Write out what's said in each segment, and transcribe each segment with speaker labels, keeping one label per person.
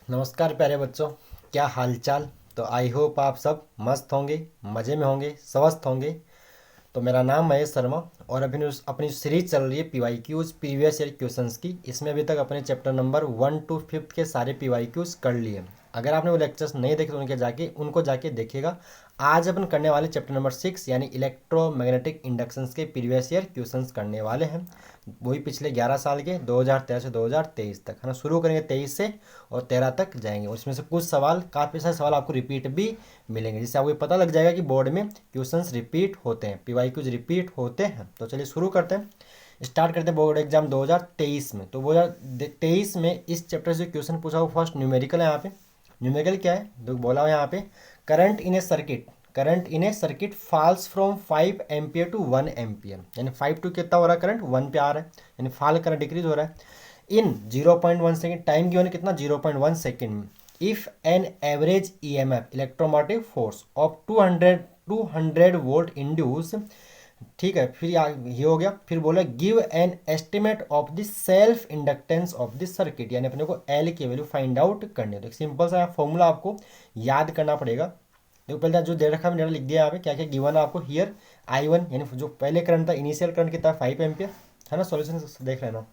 Speaker 1: नमस्कार प्यारे बच्चों, क्या हाल चाल। तो आई होप आप सब मस्त होंगे, मज़े में होंगे, स्वस्थ होंगे। तो मेरा नाम महेश शर्मा और अभी अपनी सीरीज चल रही है PYQs previous year questions की। इसमें अभी तक अपने चैप्टर नंबर 1 to 5 के सारे पीवाई क्यूज कर लिए। अगर आपने वो लेक्चर्स नहीं देखे तो उनको जाके देखिएगा। आज अपन करने वाले चैप्टर नंबर 6 यानी इलेक्ट्रोमैग्नेटिक इंडक्शंस के प्रीवियस ईयर क्वेश्चंस करने वाले हैं। वही पिछले 11 साल के 2013 से 2023 तक है ना। शुरू करेंगे 23 से और 13 तक जाएंगे। उसमें से कुछ सवाल, काफ़ी सारे सवाल आपको रिपीट भी मिलेंगे, जिससे आपको पता लग जाएगा कि बोर्ड में क्वेश्चंस रिपीट होते हैं, पीवाई क्यूज रिपीट होते हैं। तो चलिए शुरू करते हैं, स्टार्ट करते हैं बोर्ड एग्जाम 2023 में। तो 2023 में इस चैप्टर से क्वेश्चन पूछा हुआ फर्स्ट न्यूमेरिकल है। यहाँ पे न्यूमेरिकल क्या है तो बोला हुआ यहाँ पे, current in a circuit falls from 5 ampere to 1 ampere. यानी 5 टू कितना हो रहा है, करंट 1 पे आ रहा है, यानी फॉल करंट डिक्रीज हो रहा है इन 0.1 सेकेंड। टाइम गिवन कितना, 0.1 सेकेंड में। If an average EMF electromotive force of 200 volt induce, ठीक है। फिर ये हो गया, फिर बोला give an estimate of the self inductance of the circuit, यानी अपने को एल की वैल्यू फाइंड आउट करनी है। तो एक सिंपल सा फॉर्मूला आपको याद करना पड़ेगा। देखो पहले जो दे रखा है मैंने लिख दिया यहाँ पे, क्या क्या गिवन है आपको। हियर I1 यानी जो पहले करंट था, इनिशियल करंट कितना, 5 एम्पियर है ना। सॉल्यूशन देख लेना।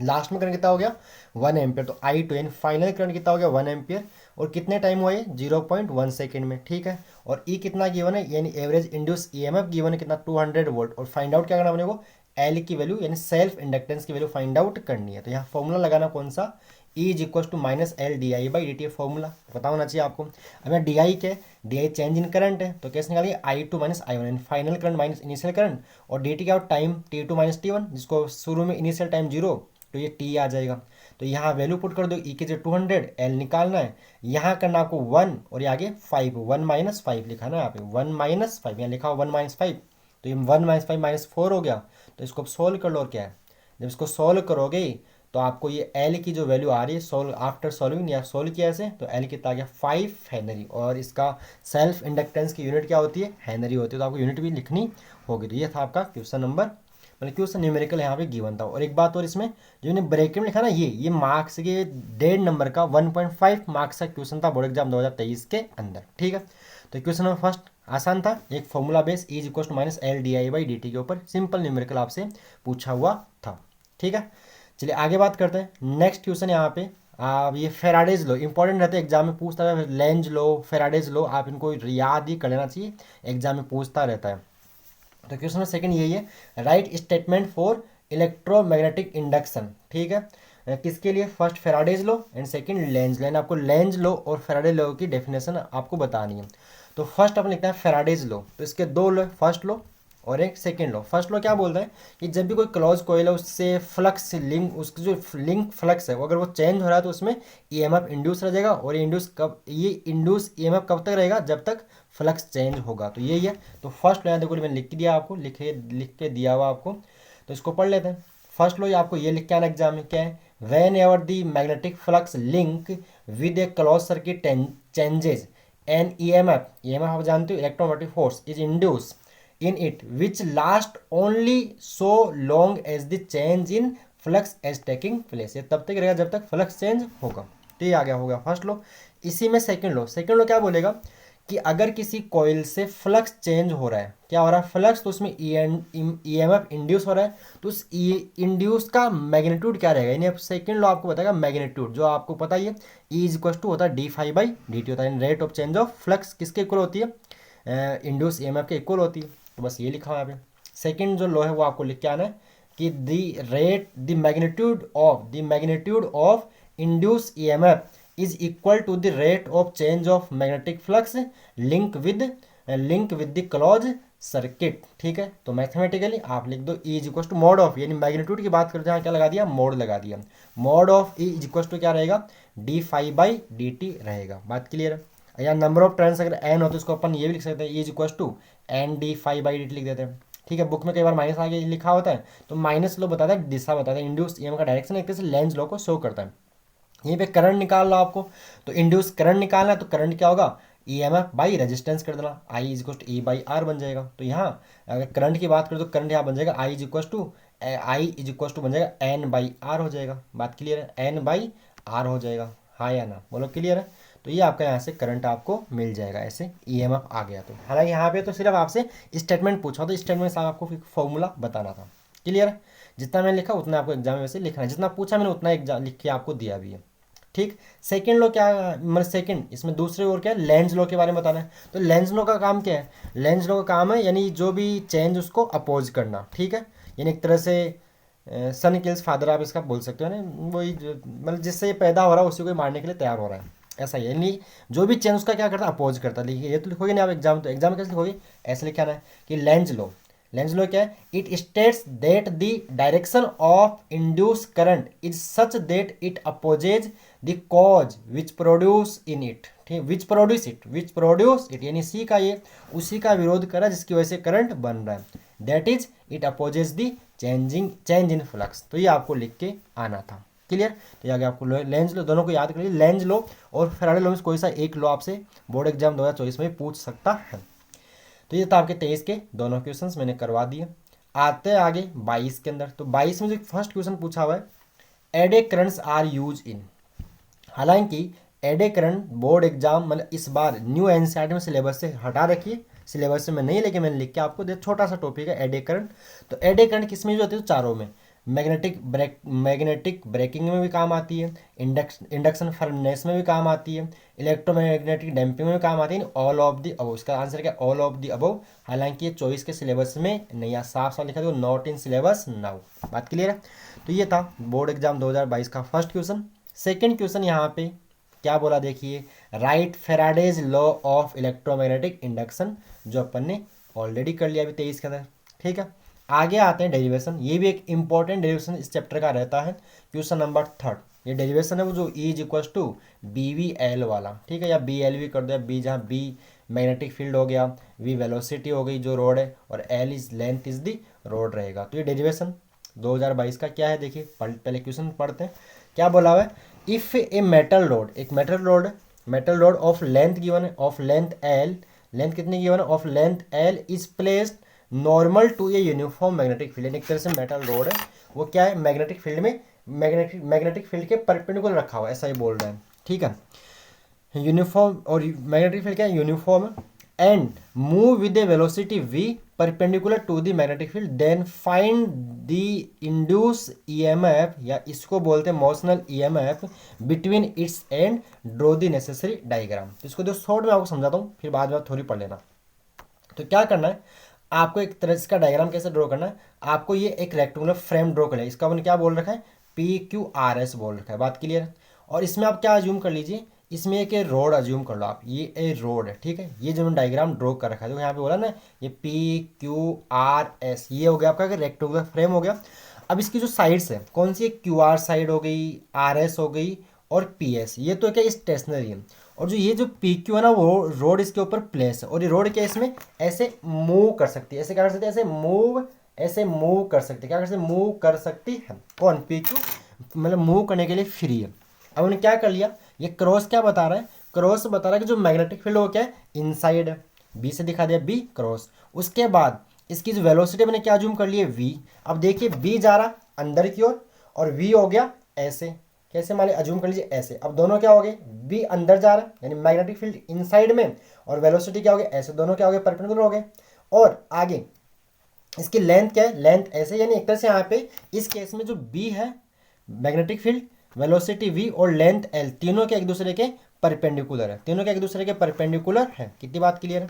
Speaker 1: लास्ट में करंट कितना हो गया, 1 एम्पियर। तो I2 यानी फाइनल करंट कितना हो गया, 1 एम्पियर। और कितने टाइम हुआ ये, 0.1 सेकेंड में, ठीक है। और ई कितना गिवन है, यानी एवरेज इंड्यूस ईएमएफ गिवन है कितना, 200 वोल्ट। और फाइंड आउट क्या करना अपने को, एल की वैल्यू यानी सेल्फ इंडक्टेंस की वैल्यू फाइंड आउट करनी है। तो यहाँ फॉर्मूला लगाना कौन सा, E is equal to minus L D I by D T, formula पता होना चाहिए आपको। अब यहाँ डी आई क्या है, D I change in current है, तो कैसे निकालेंगे, I2 minus I1 final current minus initial current. और डी टी क्या हो, टाइम T2 माइनस T1, जिसको शुरू में इनिशियल टाइम 0 तो ये टी आ जाएगा। तो यहाँ वैल्यू पुट कर दो, ई के जो 200, एल निकालना है। यहाँ करना आपको 1 और ये आगे 5, 1 - 5 लिखा ना यहाँ पे, 1 - 5 यहाँ लिखा हो 1 - 5। तो ये 1 - 5 - 4 हो गया। तो इसको अब सोल्व कर लो। और क्या है, जब इसको सोल्व करोगे तो आपको ये एल की जो वैल्यू आ रही है, सोल्व आफ्टर सोल्विंग या सोल्व किया ऐसे, तो एल कितना आ गया, 5 हेनरी। और इसका सेल्फ इंडक्टेंस की यूनिट क्या होती है, हेनरी होती है। तो आपको यूनिट भी लिखनी होगी। तो ये था आपका क्वेश्चन नंबर, मतलब क्वेश्चन न्यूमेरिकल यहाँ पे गिवन था। और एक बात और, इसमें जो इन्हें ब्रैकेट में लिखा ना, ये मार्क्स के 1.5 नंबर का 1.5 मार्क्स का क्वेश्चन था बोर्ड एग्जाम 2023 के अंदर, ठीक है। तो क्वेश्चन नंबर फर्स्ट आसान था, एक formula base E equal to minus L D I by D T के ऊपर सिंपल न्यूमेरिकल आपसे पूछा हुआ था, ठीक है। चलिए आगे बात करते हैं। नेक्स्ट क्वेश्चन यहाँ पे आप, ये फेराडेज लो इंपॉर्टेंट रहते हैं, एग्जाम में पूछता है। लेंज लो, फेराडेज लो, आप इनको याद ही कर लेना चाहिए, एग्जाम में पूछता रहता है। तो क्वेश्चन नंबर सेकंड यही है, right statement for electromagnetic induction, ठीक है। किसके लिए, first Faraday's law and second Lenz law. आपको लेंज लो और फेराडे लो की डेफिनेशन आपको बतानी है। तो फर्स्ट अपन लिखते हैं फेराडेज लो। तो इसके दो लो, फर्स्ट लो और एक सेकेंड लो। फर्स्ट लो क्या बोलता है कि जब भी कोई क्लोज कॉइल है उससे फ्लक्स लिंक, उसकी जो लिंक फ्लक्स है वो अगर वो चेंज हो रहा है तो उसमें ईएमएफ इंड्यूस रह जाएगा। और ये इंड्यूस ईएमएफ कब तक रहेगा, जब तक फ्लक्स चेंज होगा। तो यही है। तो फर्स्ट लो यहाँ देखो मैंने लिख के दिया आपको, लिख के दिया हुआ आपको। तो इसको पढ़ लेते हैं। फर्स्ट लो आपको ये लिख के आना एग्जाम में, क्या है, whenever the magnetic flux link with a close circuit changes an EMF आप जानते हो electromotive force is induce in it which last only so long as the change in flux is taking place। ये तब तक रहेगा जब तक flux change होगा। तो ये आ गया, होगा फर्स्ट लो। इसी में सेकंड लो क्या बोलेगा कि अगर किसी कॉइल से फ्लक्स चेंज हो रहा है, क्या हो रहा है, फ्लक्स, तो उसमें ईएमएफ इंड्यूस हो रहा है। तो उस इंड्यूस का मैग्नीट्यूड क्या रहेगा, यानी सेकंड लो आपको बताएगा मैग्नीट्यूड, जो आपको पता ही है ई इज इक्वल टू होता है D phi by D T होता है। Rate of change of flux किसके इक्वल होती है, इंड्यूस ईएमएफ के इक्वल होती है। तो बस ये लिखा हुआ है यहाँ पे। सेकंड जो लो है वो आपको लिख के आना है कि the magnitude of induce EMF is equal to the rate of change of magnetic flux link with the close circuit, ठीक है। तो मैथमेटिकली आप लिख दो E is equal to mod of, यानी मैग्नीट्यूड की बात करते हैं क्या लगा दिया, मोड लगा दिया। Mod of E is equal to क्या रहेगा, D phi by D T रहेगा। बात क्लियर है। या नंबर ऑफ टर्न्स अगर एन हो तो उसको अपन ये भी लिख सकते हैं, E is equal to N D phi by D T लिख देते हैं, ठीक है। बुक में कई बार माइनस आगे लिखा होता है, तो माइनस लो बताता है दिशा, बताता है इंड्यूस ईएमएफ का डायरेक्शन, एक तरह से लेंस लो को शो करता है। यहीं पे करंट निकालना आपको, तो इंड्यूस करंट निकालना है, तो करंट क्या होगा, ईएमएफ बाई रेजिस्टेंस कर देना, I is equal to E by R बन जाएगा। तो यहाँ अगर करंट की बात करें तो करंट यहाँ बन जाएगा आई इज इक्वल टू बन जाएगा एन बाई आर हो जाएगा। बात क्लियर है, एन बाई आर हो जाएगा। हाँ या ना, बोलो क्लियर है। तो ये आपका यहाँ से करंट आपको मिल जाएगा, ऐसे ईएमएफ आ गया। तो हालांकि यहाँ पे तो सिर्फ आपसे स्टेटमेंट पूछा, तो स्टेटमेंट से आपको फॉर्मूला बताना था। क्लियर है, जितना मैंने लिखा उतना आपको एग्जाम में वैसे लिखना है, जितना पूछा मैंने उतना एग्जाम लिख के आपको दिया भी है। ठीक, सेकेंड लॉ क्या, मतलब सेकेंड इसमें दूसरे और क्या है, लेंज लॉ के बारे में बताना है। तो लेंज लॉ का काम क्या है, लेंज लॉ का काम है यानी जो भी चेंज उसको अपोज करना। ठीक है, यानी एक तरह से सन किल्स फादर आप इसका बोल सकते हो ना, वही मतलब जिससे ये पैदा हो रहा है उसी को मारने के लिए तैयार हो रहा है, ऐसा ही है। यानी जो भी चेंज उसका क्या करता है, अपोज करता है। लिखिए, ये तो लिखोगे नहीं आप एग्जाम, तो एग्जाम कैसे लिखोगे, ऐसे लिखा है कि लेंज लॉ। लेंज लॉ क्या है, it states that the direction of induce current is such that it opposes the cause which produce in it. ठीक, विच प्रोड्यूस इट यानी सी का ये उसी का विरोध करा जिसकी वजह से करंट बन रहा है, that is it opposes the change in flux. तो ये आपको लिख के आना था। क्लियर, तो ये आगे आपको लेंज लो, दोनों को याद करिए, लेंज लो और फैराडे लॉ में कोई सा एक लो आपसे बोर्ड एग्जाम 2024 में पूछ सकता है। तो ये तो आपके 23 के दोनों क्वेश्चंस मैंने करवा दिए। आते हैं आगे 22 के अंदर। तो 22 में जो फर्स्ट क्वेश्चन पूछा हुआ है, एडे करंट्स आर यूज इन। हालांकि एडे करंट बोर्ड एग्जाम मतलब इस बार न्यू एनसीईआरटी में सिलेबस से हटा रखिए, सिलेबस से मैं नहीं लेके मैंने लिख के आपको दे, छोटा सा टॉपिक है एडे करंट। तो एडे करंट किस में यूज होती है, तो चारों में, मैग्नेटिक ब्रेकिंग में भी काम आती है, इंडक्शन फर्नेस में भी काम आती है, इलेक्ट्रोमैग्नेटिक डैम्पिंग में भी काम आती है, ऑल ऑफ द अबव। इसका आंसर क्या, ऑल ऑफ द अबव। हालांकि ये चॉइस के सिलेबस में नहीं है, साफ साफ लिखा था नॉट इन सिलेबस नाउ। बात क्लियर है। तो ये था बोर्ड एग्जाम 2022 का फर्स्ट क्वेश्चन। सेकेंड क्वेश्चन यहाँ पे क्या बोला देखिए, right Faraday's law of electromagnetic induction, जो अपन ने ऑलरेडी कर लिया अभी 23 के अंदर। ठीक है, आगे आते हैं डेरिवेशन। ये भी एक इंपॉर्टेंट डेरिवेशन इस चैप्टर का रहता है, क्वेश्चन नंबर 3। ये डेरिवेशन है वो जो E is equal to BVL वाला। ठीक है, या BL भी कर दो, या बी, जहाँ B मैग्नेटिक फील्ड हो गया, V वेलोसिटी हो गई जो रोड है, और L is length is the road रहेगा। तो ये डेरिवेशन 2022 का क्या है देखिए, पहले क्वेश्चन पढ़ते हैं। क्या बोला हुआ है, इफ ए मेटल रोड, एक metal rod of length given है, ऑफ लेंथ L, लेंथ कितनी गिवन है, of length L is placed normal to a uniform magnetic field. एक तरह से मेटल रोड है वो क्या है, मैग्नेटिक फील्ड में, मैग्नेटिक फील्ड के परपेंडिकुलर रखा हुआ है, ऐसा ही बोल रहे हैं। ठीक है, यूनिफॉर्म, और मैग्नेटिक फील्ड क्या है, uniform, and move with a velocity v perpendicular to the magnetic field, then find the induce EMF, या इसको बोलते हैं motional EMF between its end draw the necessary diagram. तो इसको जो शॉर्ट में आपको समझाता हूँ, फिर बाद में थोड़ी पढ़ लेना। तो क्या करना है आपको, एक तरह इसका डायग्राम कैसे ड्रॉ करना है आपको, ये एक रेक्टेंगुलर फ्रेम ड्रॉ करना है। इसका मैंने क्या बोल रखा है, PQRS बोल रखा है। बात क्लियर है। और इसमें आप क्या अज्यूम कर लीजिए, इसमें एक रोड अज्यूम कर लो आप, ये ए रोड है। ठीक है, ये जो मैंने डायग्राम ड्रॉ कर रखा है, तो यहाँ पे बोला ना ये PQRS, ये हो गया आपका रेक्टेंगुलर फ्रेम हो गया। अब इसकी जो साइड्स है कौन सी, QR साइड हो गई, RS हो गई, और PS, ये तो क्या स्टेशनरी है। और जो ये जो PQ है ना, वो रोड इसके ऊपर प्लेस है, और ये रोड क्या इसमें ऐसे मूव कर सकती है, ऐसे क्या कर सकती है, ऐसे मूव कर सकती है, क्या कर सकती है, मूव कर सकती है। कौन, PQ, मतलब मूव करने के लिए फ्री है। अब उन्होंने क्या कर लिया, ये क्रॉस क्या बता रहा है, क्रॉस बता रहा है कि जो मैग्नेटिक फील्ड हो क्या है, इनसाइड है, B से दिखा दिया B क्रॉस। उसके बाद इसकी जो वेलोसिटी मैंने क्या जूम कर लिया, V। अब देखिए B जा रहा अंदर की ओर और V हो गया ऐसे, कैसे मान लीजिए अज्यूम कर लीजिए ऐसे। अब दोनों क्या हो गए, B अंदर जा रहा है यानी मैग्नेटिक फील्ड इनसाइड में, और वेलोसिटी क्या हो गया ऐसे, दोनों क्या हो गए, परपेंडिकुलर हो गए। और आगे इसकी लेंथ क्या है, लेंथ ऐसे, यानी एक तरह से यहाँ पे इस केस में जो B है मैग्नेटिक फील्ड, वेलोसिटी V और लेंथ L, तीनों के एक दूसरे के परपेंडिकुलर है, तीनों के एक दूसरे के परपेंडिकुलर है। कितनी बात क्लियर है।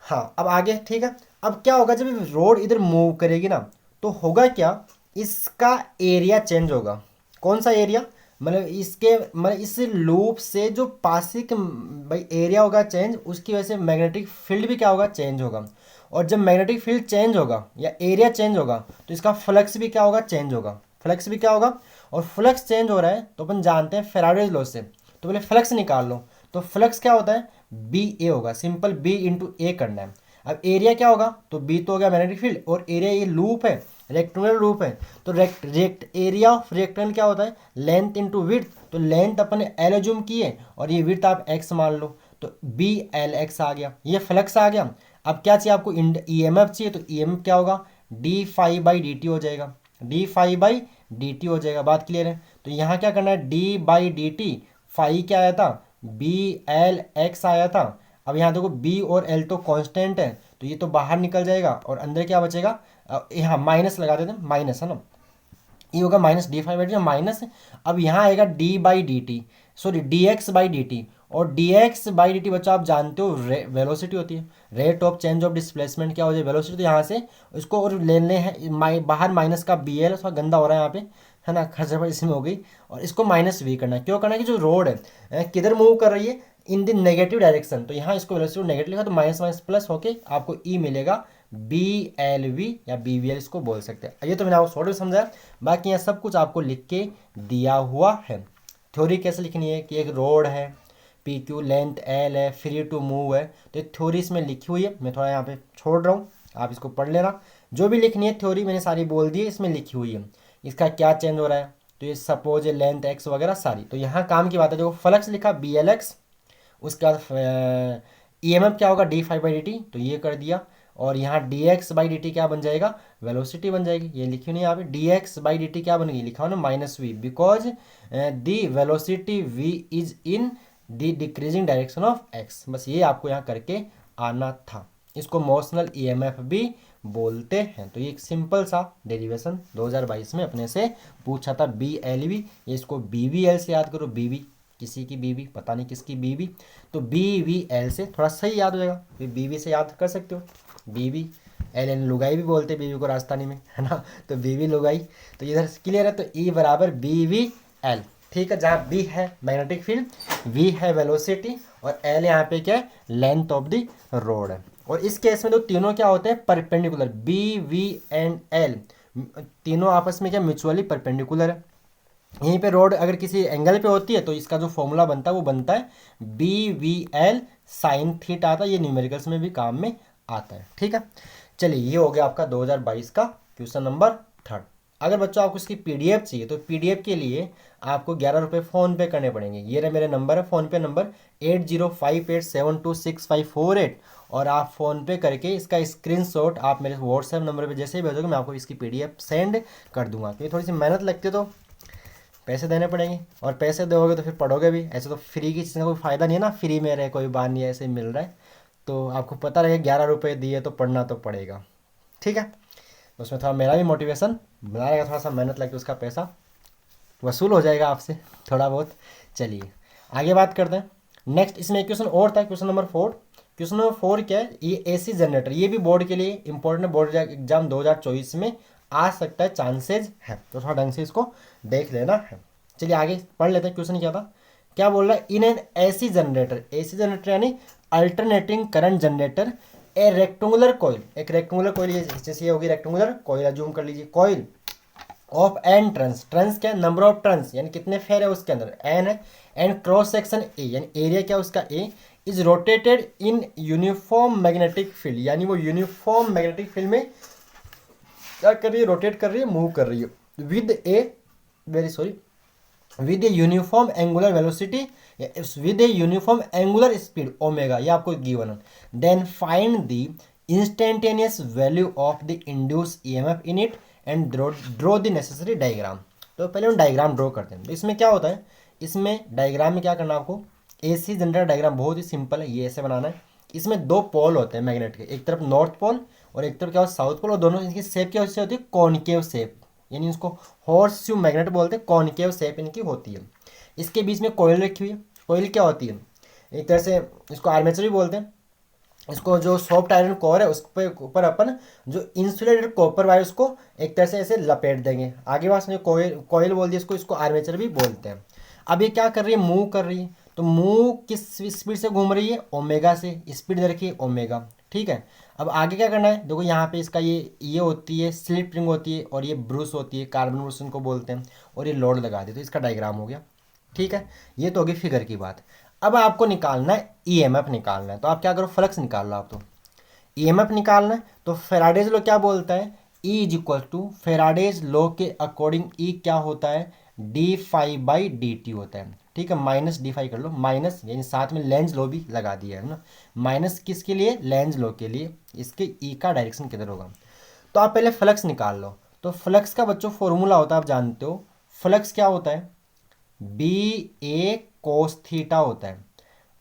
Speaker 1: हाँ, अब आगे ठीक है। अब क्या होगा, जब रोड इधर मूव करेगी ना, तो होगा क्या, इसका एरिया चेंज होगा। कौन सा एरिया, मतलब इसके, मतलब इस लूप से जो पासिक भाई एरिया होगा चेंज, उसकी वजह से मैग्नेटिक फील्ड भी क्या होगा, चेंज होगा। और जब मैग्नेटिक फील्ड चेंज होगा या एरिया चेंज होगा, तो इसका फ्लक्स भी क्या होगा, चेंज होगा, फ्लक्स भी क्या होगा। और फ्लक्स चेंज हो रहा है तो अपन जानते हैं फेराडेज लॉ से, तो पहले फ्लक्स निकाल लो। तो फ्लक्स क्या होता है, BA होगा, सिंपल B इंटू ए करना है। अब एरिया क्या होगा, तो B तो हो गया मैग्नेटिक फील्ड, और एरिया ये लूप है, रेक्टेंगुलर लूप है, तो एरिया ऑफ रेक्टेंगल क्या होता है, लेंथ इंटू विड्थ। तो लेंथ अपन ने L अज्यूम की है, और ये विड्थ आप X मान लो, तो BLX आ गया, ये फ्लक्स आ गया। अब क्या चाहिए आपको, EMF चाहिए, तो EMF क्या होगा, d∅dt हो जाएगा, d∅dt हो जाएगा। बात क्लियर है। तो यहाँ क्या करना है, d/dt फाई क्या आया था, बी एल एक्स आया था। अब यहाँ देखो बी और एल तो कांस्टेंट है, तो ये तो बाहर निकल जाएगा और अंदर क्या बचेगा, यहाँ माइनस लगा देते हैं, माइनस है ना, ये होगा minus D five by D minus. अब यहाँ आएगा D by D T, sorry D X by D T. और D X by D T बच्चों आप जानते हो वेलोसिटी होती है, rate of change of displacement क्या हो जाए वेलोसिटी। तो यहाँ से इसको और लेने हैं बाहर माइनस का बी एल, थोड़ा गंदा हो रहा है यहाँ पे, है ना, खर्चा इसमें हो गई। और इसको माइनस वी करना है, क्यों करना है कि जो रोड है किधर मूव कर रही है, इन द नेगेटिव डायरेक्शन। तो यहाँ इसको वेलोसिटी नेगेटिव लिखा तो माइनस माइनस प्लस होके आपको ई मिलेगा, बी एल वी या बी वी एल इसको बोल सकते हैं। ये तो मैंने आपको शॉर्ट में समझाया, बाकी यहाँ सब कुछ आपको लिख के दिया हुआ है। थ्योरी कैसे लिखनी है कि एक रोड है, पी क्यू लेंथ एल है, फ्री टू मूव है, तो ये थ्योरी इसमें लिखी हुई है, मैं थोड़ा यहाँ पे छोड़ रहा हूँ, आप इसको पढ़ लेना। जो भी लिखनी है थ्योरी मैंने सारी बोल दी है, इसमें लिखी हुई है, इसका क्या चेंज हो रहा है, तो ये सपोज लेंथ एक्स वगैरह सारी। तो यहाँ काम की बात है, देखो फ्लक्स लिखा बी एल एक्स, उसके बाद ई एम एफ क्या होगा D five by D T, तो ये कर दिया। और यहाँ D X by D T क्या बन जाएगा, वेलोसिटी बन जाएगी, ये लिखी नहीं यहाँ पे, D X by D T क्या बनेगी, लिखा हो ना minus V, because the velocity V is in the decreasing direction of X. बस ये आपको यहाँ करके आना था, इसको मोशनल ई एम एफ भी बोलते हैं। तो ये एक सिंपल सा डेरिवेशन 2022 में अपने से पूछा था, बी एल वी, ये इसको बी वी एल से याद करो, बी वी किसी की बीवी, पता नहीं किसकी बीवी, तो बी वी एल से थोड़ा सही याद हो जाएगा, फिर बीवी से याद कर सकते हो, बीवी एल एन लुगाई भी बोलते हैं बीवी को राजस्थानी में, है ना, तो बीवी लुगाई। तो इधर क्लियर है, तो ई बराबर बी वी एल, ठीक है, जहाँ बी है मैग्नेटिक फील्ड, वी है वेलोसिटी, और एल यहाँ पे क्या है, लेंथ ऑफ द रोड है। और इस केस में तो तीनों क्या होते हैं, perpendicular, B V and L तीनों आपस में क्या म्यूचुअली परपेंडिकुलर है। यहीं पे रोड अगर किसी एंगल पे होती है तो इसका जो फॉर्मूला बनता है वो बनता है B V L sine theta आता है, ये न्यूमेरिकल्स में भी काम में आता है, ठीक है। चलिए ये हो गया आपका 2022 का क्वेश्चन नंबर 3। अगर बच्चों आपको इसकी पीडीएफ चाहिए तो पीडीएफ के लिए आपको 11 रुपये फ़ोन पे करने पड़ेंगे। ये रहा मेरे नंबर है, फ़ोन पे नंबर 8058726548, और आप फ़ोन पे करके इसका स्क्रीनशॉट आप मेरे व्हाट्सएप नंबर पे जैसे ही भेजोगे मैं आपको इसकी पीडीएफ सेंड कर दूंगा। क्योंकि थोड़ी सी मेहनत लगती है तो पैसे देने पड़ेंगे, और पैसे दोगे तो फिर पढ़ोगे भी, ऐसे तो फ्री की चीज़ का कोई फ़ायदा नहीं है ना, फ्री में रहे कोई बात नहीं है, ऐसे ही मिल रहा है, तो आपको पता रहे 11 रुपये दिए तो पढ़ना तो पड़ेगा, ठीक है। उसमें थोड़ा मेरा भी मोटिवेशन बना रहेगा, थोड़ा सा मेहनत लगे उसका पैसा वसूल हो जाएगा आपसे थोड़ा बहुत। चलिए आगे बात करते हैं। नेक्स्ट इसमें एक क्वेश्चन और था, क्वेश्चन नंबर 4। क्वेश्चन नंबर 4 क्या है, ये एसी जनरेटर, ये भी बोर्ड के लिए इंपॉर्टेंट है, बोर्ड एग्जाम 2024 में आ सकता है, चांसेज है, तो थोड़ा ढंग से इसको देख लेना है। चलिए आगे पढ़ लेते हैं, क्वेश्चन क्या था, क्या बोल रहा है, in an AC generator, AC generator यानी alternating current generator, a rectangular coil, एक रेक्टेंगुलर कॉइल, जैसे ये होगी रेक्टेंगुलर कॉइल, जूम कर लीजिए, coil of N turns, turns क्या है, नंबर ऑफ टर्न्स यानी कितने फेयर है उसके अंदर, एन है, एंड क्रॉस सेक्शन ए यानी एरिया क्या उसका A, is rotated in uniform magnetic field, यानी वो यूनिफॉर्म मैग्नेटिक फील्ड में क्या कर रही है, रोटेट कर रही है, मूव कर रही है, with a very sorry with a uniform angular velocity, with a uniform angular speed omega, ये आपको गिवन है। Then find the instantaneous value of the induce EMF in it and draw the necessary diagram. तो पहले हम diagram draw करते हैं। तो इसमें क्या होता है, इसमें डायग्राम में क्या करना है आपको, एसी जनरेटर डायग्राम बहुत ही सिंपल है, ये ऐसे बनाना है। इसमें दो पोल होते हैं मैग्नेट के, एक तरफ नॉर्थ पोल और एक तरफ क्या होता है साउथ पोल, और दोनों इनकी शेप क्या होती है, कॉनकेव शेप, यानी इसको हॉर्स शू मैग्नेट बोलते हैं, कॉनकेव शेप इनकी होती है। इसके बीच में कोयल रखी हुई है, कोयल क्या होती है, एक तरह से इसको आर्मेचर भी बोलते हैं। इसको जो सॉफ्ट आयरन कोर है उस पर ऊपर अपन जो इंसुलेटेड कॉपर वायर उसको एक तरह से ऐसे लपेट देंगे। आगे बात समझो, कोयल कोयल बोल दिया इसको, इसको आर्मेचर भी बोलते हैं। अब ये क्या कर रही है, मूव कर रही है, तो मूव किस स्पीड से घूम रही है, ओमेगा से, स्पीड दे रखी है ओमेगा, ठीक है। अब आगे क्या करना है, देखो यहाँ पे इसका ये होती है स्लिप रिंग होती है, और ये ब्रूस होती है, कार्बन ब्रूस उनको बोलते हैं, और ये लोड लगा दे, तो इसका डायग्राम हो गया, ठीक है। ये तो होगी फिगर की बात। अब आपको निकालना है ईएमएफ निकालना है, तो आप क्या करो, फ्लक्स निकाल लो आप, तो ईएमएफ निकालना है। तो फेराडेज लॉ क्या बोलता है, E is equal to Faraday's law के अकॉर्डिंग ई क्या होता है, D phi by D T होता है, ठीक है। माइनस डी फाई कर लो, माइनस यानी साथ में लेंज लॉ भी लगा दिया है ना, माइनस किसके लिए, लेंज लॉ के लिए, इसके ई का डायरेक्शन किधर होगा। तो आप पहले फ्लक्स निकाल लो। तो फ्लक्स का बच्चों फॉर्मूला होता है, आप जानते हो फ्लक्स क्या होता है, बी ए कोस थीटा होता है।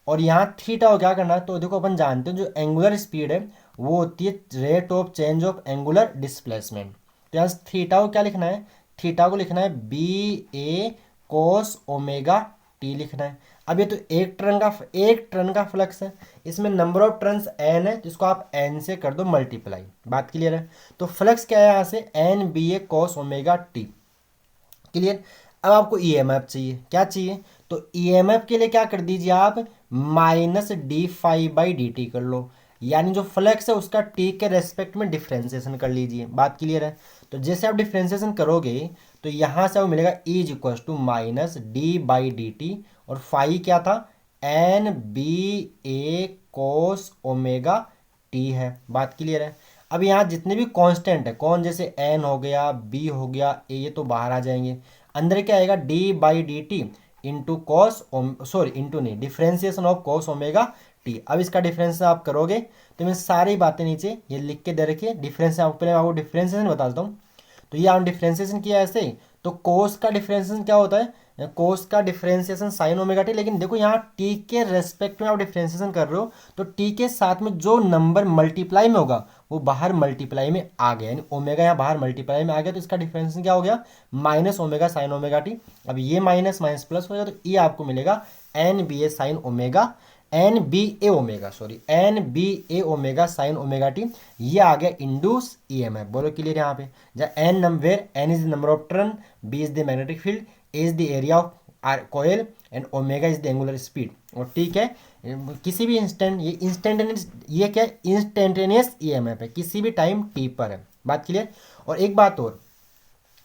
Speaker 1: और यहाँ थीटा को क्या करना है, तो देखो अपन जानते हैं जो एंगुलर स्पीड है वो होती है rate of change of angular displacement. तो यहाँ थीटा को क्या लिखना है, थीटा को लिखना है B A cos omega T लिखना है। अब ये तो एक टर्न का फ्लक्स है, इसमें नंबर ऑफ टर्न्स एन है जिसको आप एन से कर दो मल्टीप्लाई। बात क्लियर है। तो फ्लक्स क्या है यहाँ से, N B A cos omega T. Clear. अब आपको ईएमएफ चाहिए, क्या चाहिए, तो ईएमएफ के लिए क्या कर दीजिए आप, minus D five by D T कर लो, यानी जो फ्लक्स है उसका टी के रेस्पेक्ट में डिफ्रेंसिएशन कर लीजिए। बात क्लियर है। तो जैसे आप डिफ्रेंसिएशन करोगे तो यहाँ से वो मिलेगा E is equal to minus D by D T, और फाई क्या था, N B A cos omega T है। बात क्लियर है। अब यहाँ जितने भी कांस्टेंट है, कौन, जैसे एन हो गया, बी हो गया, ए, ये तो बाहर आ जाएंगे। अंदर क्या आएगा, D by D T into cos, sorry into नहीं, differentiation of cos omega T. अब इसका डिफरेंस आप करोगे तो मैं सारी बातें नीचे ये लिख के दे रखिए। डिफरेंस आपको पहले आपको डिफ्रेंसिएशन बता देता हूँ। तो ये आपने डिफ्रेंसिएशन किया ऐसे, तो कोस का डिफ्रेंसिएशन क्या होता है, कोस का डिफ्रेंसिएशन साइन ओमेगा टी। लेकिन देखो यहाँ टी के रेस्पेक्ट में आप डिफ्रेंसिएशन कर रहे हो, तो टी के साथ में जो नंबर मल्टीप्लाई में होगा वो बाहर मल्टीप्लाई में आ गया, यानी ओमेगा यहाँ बाहर मल्टीप्लाई में आ गया, तो इसका डिफ्रेंसिएशन क्या हो गया, minus omega sine omega T. अब ये माइनस माइनस प्लस हो जाएगा, तो ये आपको मिलेगा एन बी ए साइन ओमेगा, एन बी ए ओमेगा, सॉरी एन बी ए ओमेगा साइन ओमेगा टी। ये आ गया इंड्यूस ईएमएफ। बोलो क्लियर यहाँ पे, जहाँ N number, N is the number of turn, B is the magnetic field, A is the area of coil, and omega is the angular speed. और ठीक है, किसी भी इंस्टेंट, ये इंस्टेंटेनियस, ये क्या है, इंस्टेंटेनियस ईएमएफ है, किसी भी टाइम टी पर है। बात क्लियर। और एक बात और,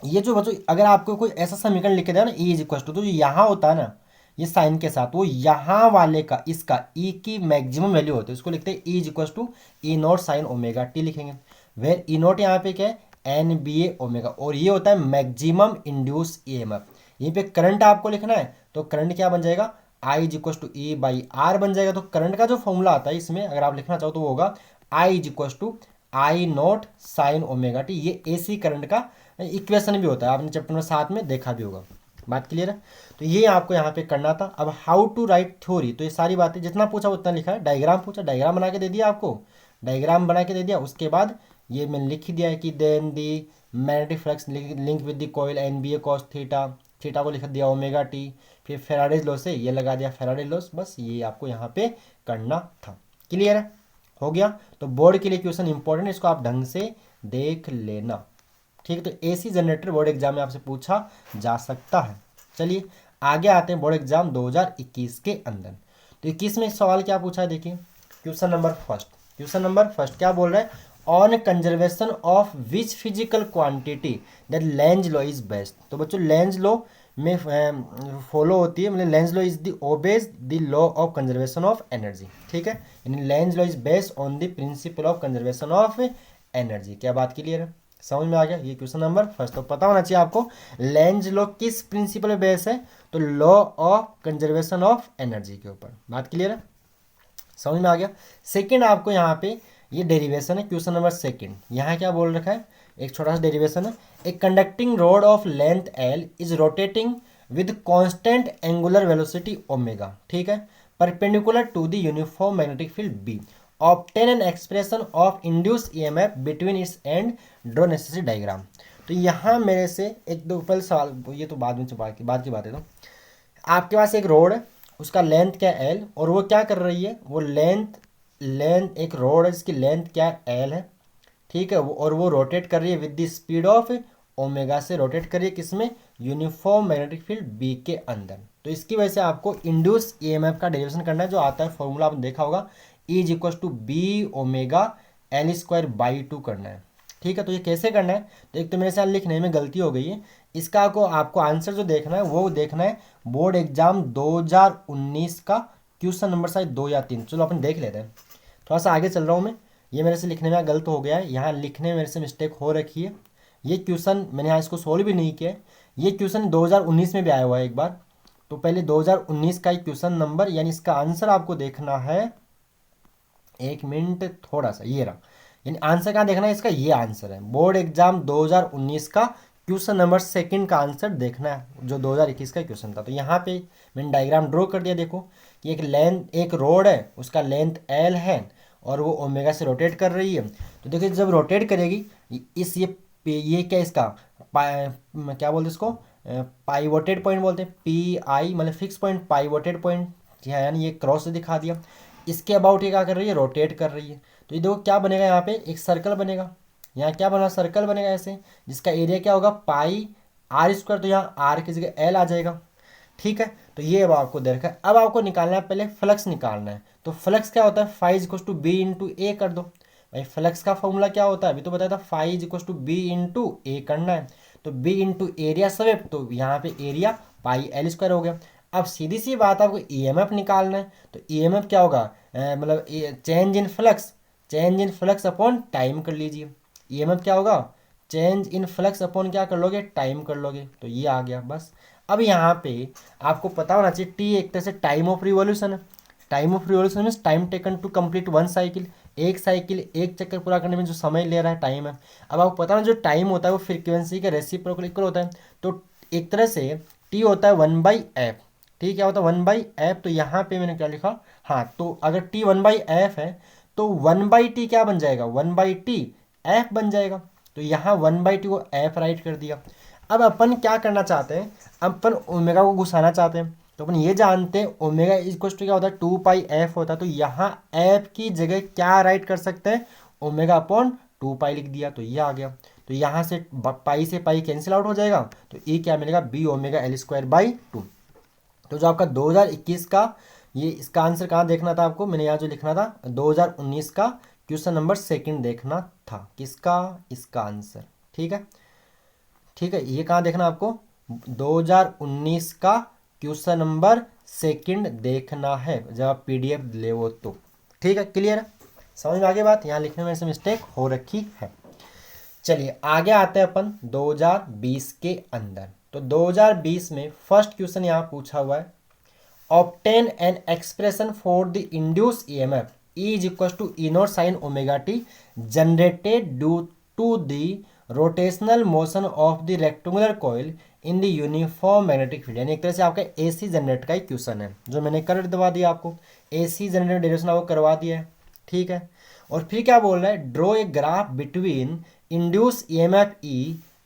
Speaker 1: ये जो बच्चों अगर आपको कोई ऐसा समीकरण लिख के दिया ना, ई इज इक्वल टू, तो यहाँ होता है ना ये साइन के साथ, वो यहाँ वाले का, इसका ई की मैक्सिमम वैल्यू होती है, उसको लिखते हैं E is equal to E not sine omega T लिखेंगे। वेर ई नॉट यहाँ पे क्या है, एन बी ए ओमेगा, और ये होता है मैक्सिमम इंड्यूस ईएमएफ। यहीं पे करंट आपको लिखना है, तो करंट क्या बन जाएगा, I is equal to E by R बन जाएगा। तो करंट का जो फॉर्मूला आता है इसमें अगर आप लिखना चाहो तो वो होगा I is equal to I naught sine omega T. ये एसी करंट का इक्वेशन भी होता है, आपने चैप्टर नंबर 7 में देखा भी होगा। बात क्लियर है। तो ये आपको यहाँ पे करना था। अब हाउ टू राइट थ्योरी, तो ये सारी बातें जितना पूछा उतना लिखा है। डायग्राम पूछा, डायग्राम बना के दे दिया आपको, डायग्राम बना के दे दिया। उसके बाद ये मैंने लिख ही दिया है कि then the magnetic flux link with the coil N B A cos theta, theta को लिख दिया ओमेगा टी, फिर फेराडेज लॉ से ये लगा दिया फेराडेज लॉस। बस ये आपको यहाँ पे करना था। क्लियर है, हो गया। तो बोर्ड के लिए क्वेश्चन इंपॉर्टेंट है, इसको आप ढंग से देख लेना। ठीक है, तो एसी जनरेटर बोर्ड एग्जाम में आपसे पूछा जा सकता है। चलिए आगे आते हैं बोर्ड एग्जाम 2021 के अंदर। तो 21 में सवाल क्या पूछा है, देखिए question number first. Question number first क्या बोल रहा है, on conservation of which physical quantity that Lenz law is best. तो बच्चों लेंज लॉ में फॉलो होती है, मतलब Lenz law is the obeys the law of conservation of energy. ठीक है, यानी Lenz law is based on the principle of conservation of energy. क्या बात क्लियर है, समझ में आ गया। ये क्वेश्चन नंबर फर्स्ट। तो पता होना चाहिए आपको लेंज लॉ किस प्रिंसिपल पे बेस है, तो law of conservation of energy के ऊपर। बात क्लियर है, समझ में आ गया। सेकंड आपको यहाँ पे ये डेरिवेशन है, क्वेश्चन नंबर सेकंड। यहाँ क्या बोल रखा है, एक छोटा सा डेरिवेशन है। A conducting rod of length L is rotating with constant angular velocity omega, ठीक है, perpendicular to the uniform magnetic field B. Obtain an expression of induce EMF between its end, draw necessary diagram. तो यहाँ मेरे से एक दो पहले सवाल, ये तो बाद में बाद की बात है। तो आपके पास एक रोड है, उसका लेंथ क्या है एल, और वो क्या कर रही है, वो लेंथ एक रोड है जिसकी लेंथ क्या एल है, ठीक है, और वो रोटेट कर रही है with the speed of omega से रोटेट कर रही है, किसमें, यूनिफॉर्म मैग्नेटिक फील्ड बी के अंदर। तो इसकी वजह से आपको इंड्यूस ईएमएफ का डेरिवेशन करना है, जो आता है फॉर्मूला आपने देखा होगा, E is equal to B omega L square by 2 करना है। ठीक है, तो ये कैसे करना है, तो एक तो मेरे साथ लिखने में गलती हो गई है, इसका को आपको आंसर जो देखना है वो देखना है बोर्ड एग्जाम 2019 का क्वेश्चन नंबर शायद 2 या 3। चलो अपन देख लेते हैं, थोड़ा सा आगे चल रहा हूँ मैं। ये मेरे से लिखने में गलत हो गया है, यहाँ लिखने में मेरे से मिस्टेक हो रखी है। ये क्वेश्चन मैंने यहाँ इसको सोल्व भी नहीं किया है, ये क्वेश्चन 2019 में भी आया हुआ है एक बार। तो पहले 2019 का एक क्वेश्चन नंबर, यानी इसका आंसर आपको देखना है, एक मिनट थोड़ा सा, ये रहा, यानी आंसर कहाँ देखना है इसका, ये आंसर है बोर्ड एग्जाम 2019 का क्वेश्चन नंबर सेकंड का आंसर देखना है, जो 2021 का क्वेश्चन था। तो यहाँ पे मैंने डायग्राम ड्रॉ कर दिया। देखो कि एक रोड है, उसका लेंथ एल है और वो ओमेगा से रोटेट कर रही है। तो देखिए जब रोटेट करेगी ये क्या इसका क्या बोलते हैं इसको, पाइवोटेड पॉइंट बोलते हैं, पी आई मतलब फिक्स पॉइंट, पाइवोटेड पॉइंट है, यानी ये क्रॉस से दिखा दिया। इसके अबाउट ये क्या कर रही है, रोटेट कर रही है। तो ये देखो क्या बनेगा, यहाँ पे एक सर्कल बनेगा, यहाँ क्या बना, सर्कल बनेगा ऐसे, जिसका एरिया क्या होगा, पाई आर स्क्वायर। तो यहाँ आर की जगह एल आ जाएगा। ठीक है, तो ये अब आपको दे रखा है। अब आपको निकालना है, पहले फ्लक्स निकालना है। तो फ्लक्स क्या होता है, phi equal to B into A कर दो। भाई फ्लक्स का फॉर्मूला क्या होता है, अभी तो बताया था, phi equal to B into A करना है। तो बी इंटू एरिया स्वेप्ट, तो यहाँ पे एरिया पाई एल स्क्वायर हो गया। अब सीधी सी बात, आपको ईएमएफ निकालना है। तो ईएमएफ क्या होगा, मतलब change in flux, change in flux upon time कर लीजिए। ईएमएफ क्या होगा, चेंज इन फ्लक्स अपॉन क्या कर लोगे, टाइम कर लोगे। तो ये आ गया बस। अब यहाँ पे आपको पता होना चाहिए, टी एक तरह से टाइम ऑफ रिवॉल्यूशन है। Time of revolution means time taken to complete one cycle, एक साइकिल एक चक्कर पूरा करने में जो समय ले रहा है टाइम है। अब आपको पता है जो टाइम होता है वो फ्रीक्वेंसी के रेसिप्रोकल इक्वल होता है। तो एक तरह से टी होता है 1/f। ठीक, क्या होता है 1/f। तो यहाँ पे मैंने क्या लिखा, हाँ, तो अगर टी 1/f है तो 1/t क्या बन जाएगा, 1/t f बन जाएगा। तो यहाँ 1/t को f राइट कर दिया। अब अपन क्या करना चाहते हैं, अपन ओमेगा को घुसाना चाहते हैं। तो अपन ये जानते हैं ओमेगा इक्वल टू क्या होता है, 2πf होता है। तो यहाँ f की जगह क्या राइट कर सकते हैं, ओमेगा अपॉन 2π लिख दिया। तो ये आ गया। तो यहाँ से पाई से पाई कैंसिल आउट हो जाएगा। तो ये क्या मिलेगा, B omega L square by 2। तो जो आपका 2021 का, ये इसका आंसर कहाँ देखना था आपको, मैंने यहाँ जो लिखना था 2019 का क्वेश्चन नंबर सेकंड देखना था। किसका, इसका आंसर। ठीक है, ठीक है, ये कहाँ देखना आपको, 2019 का क्वेश्चन नंबर सेकंड देखना है जब आप पीडीएफ ले वो तो। ठीक है, क्लियर है, समझ में आगे बात, यहाँ लिखने में से मिस्टेक हो रखी है। चलिए आगे आते हैं अपन 2020 के अंदर। तो 2020 में फर्स्ट क्वेश्चन यहाँ पूछा हुआ है, obtain an expression for the induce EMF E is equals to E naught sin omega t generated due to the rotational motion of the rectangular coil in the uniform magnetic field। यानी एक तरह से आपका AC generate का ही question है, जो मैंने कर दबा दिया आपको, AC जनरेटर डेरिवेशन आपको करवा दिया है। ठीक है, और फिर क्या बोल रहा है, draw a graph between induce EMF E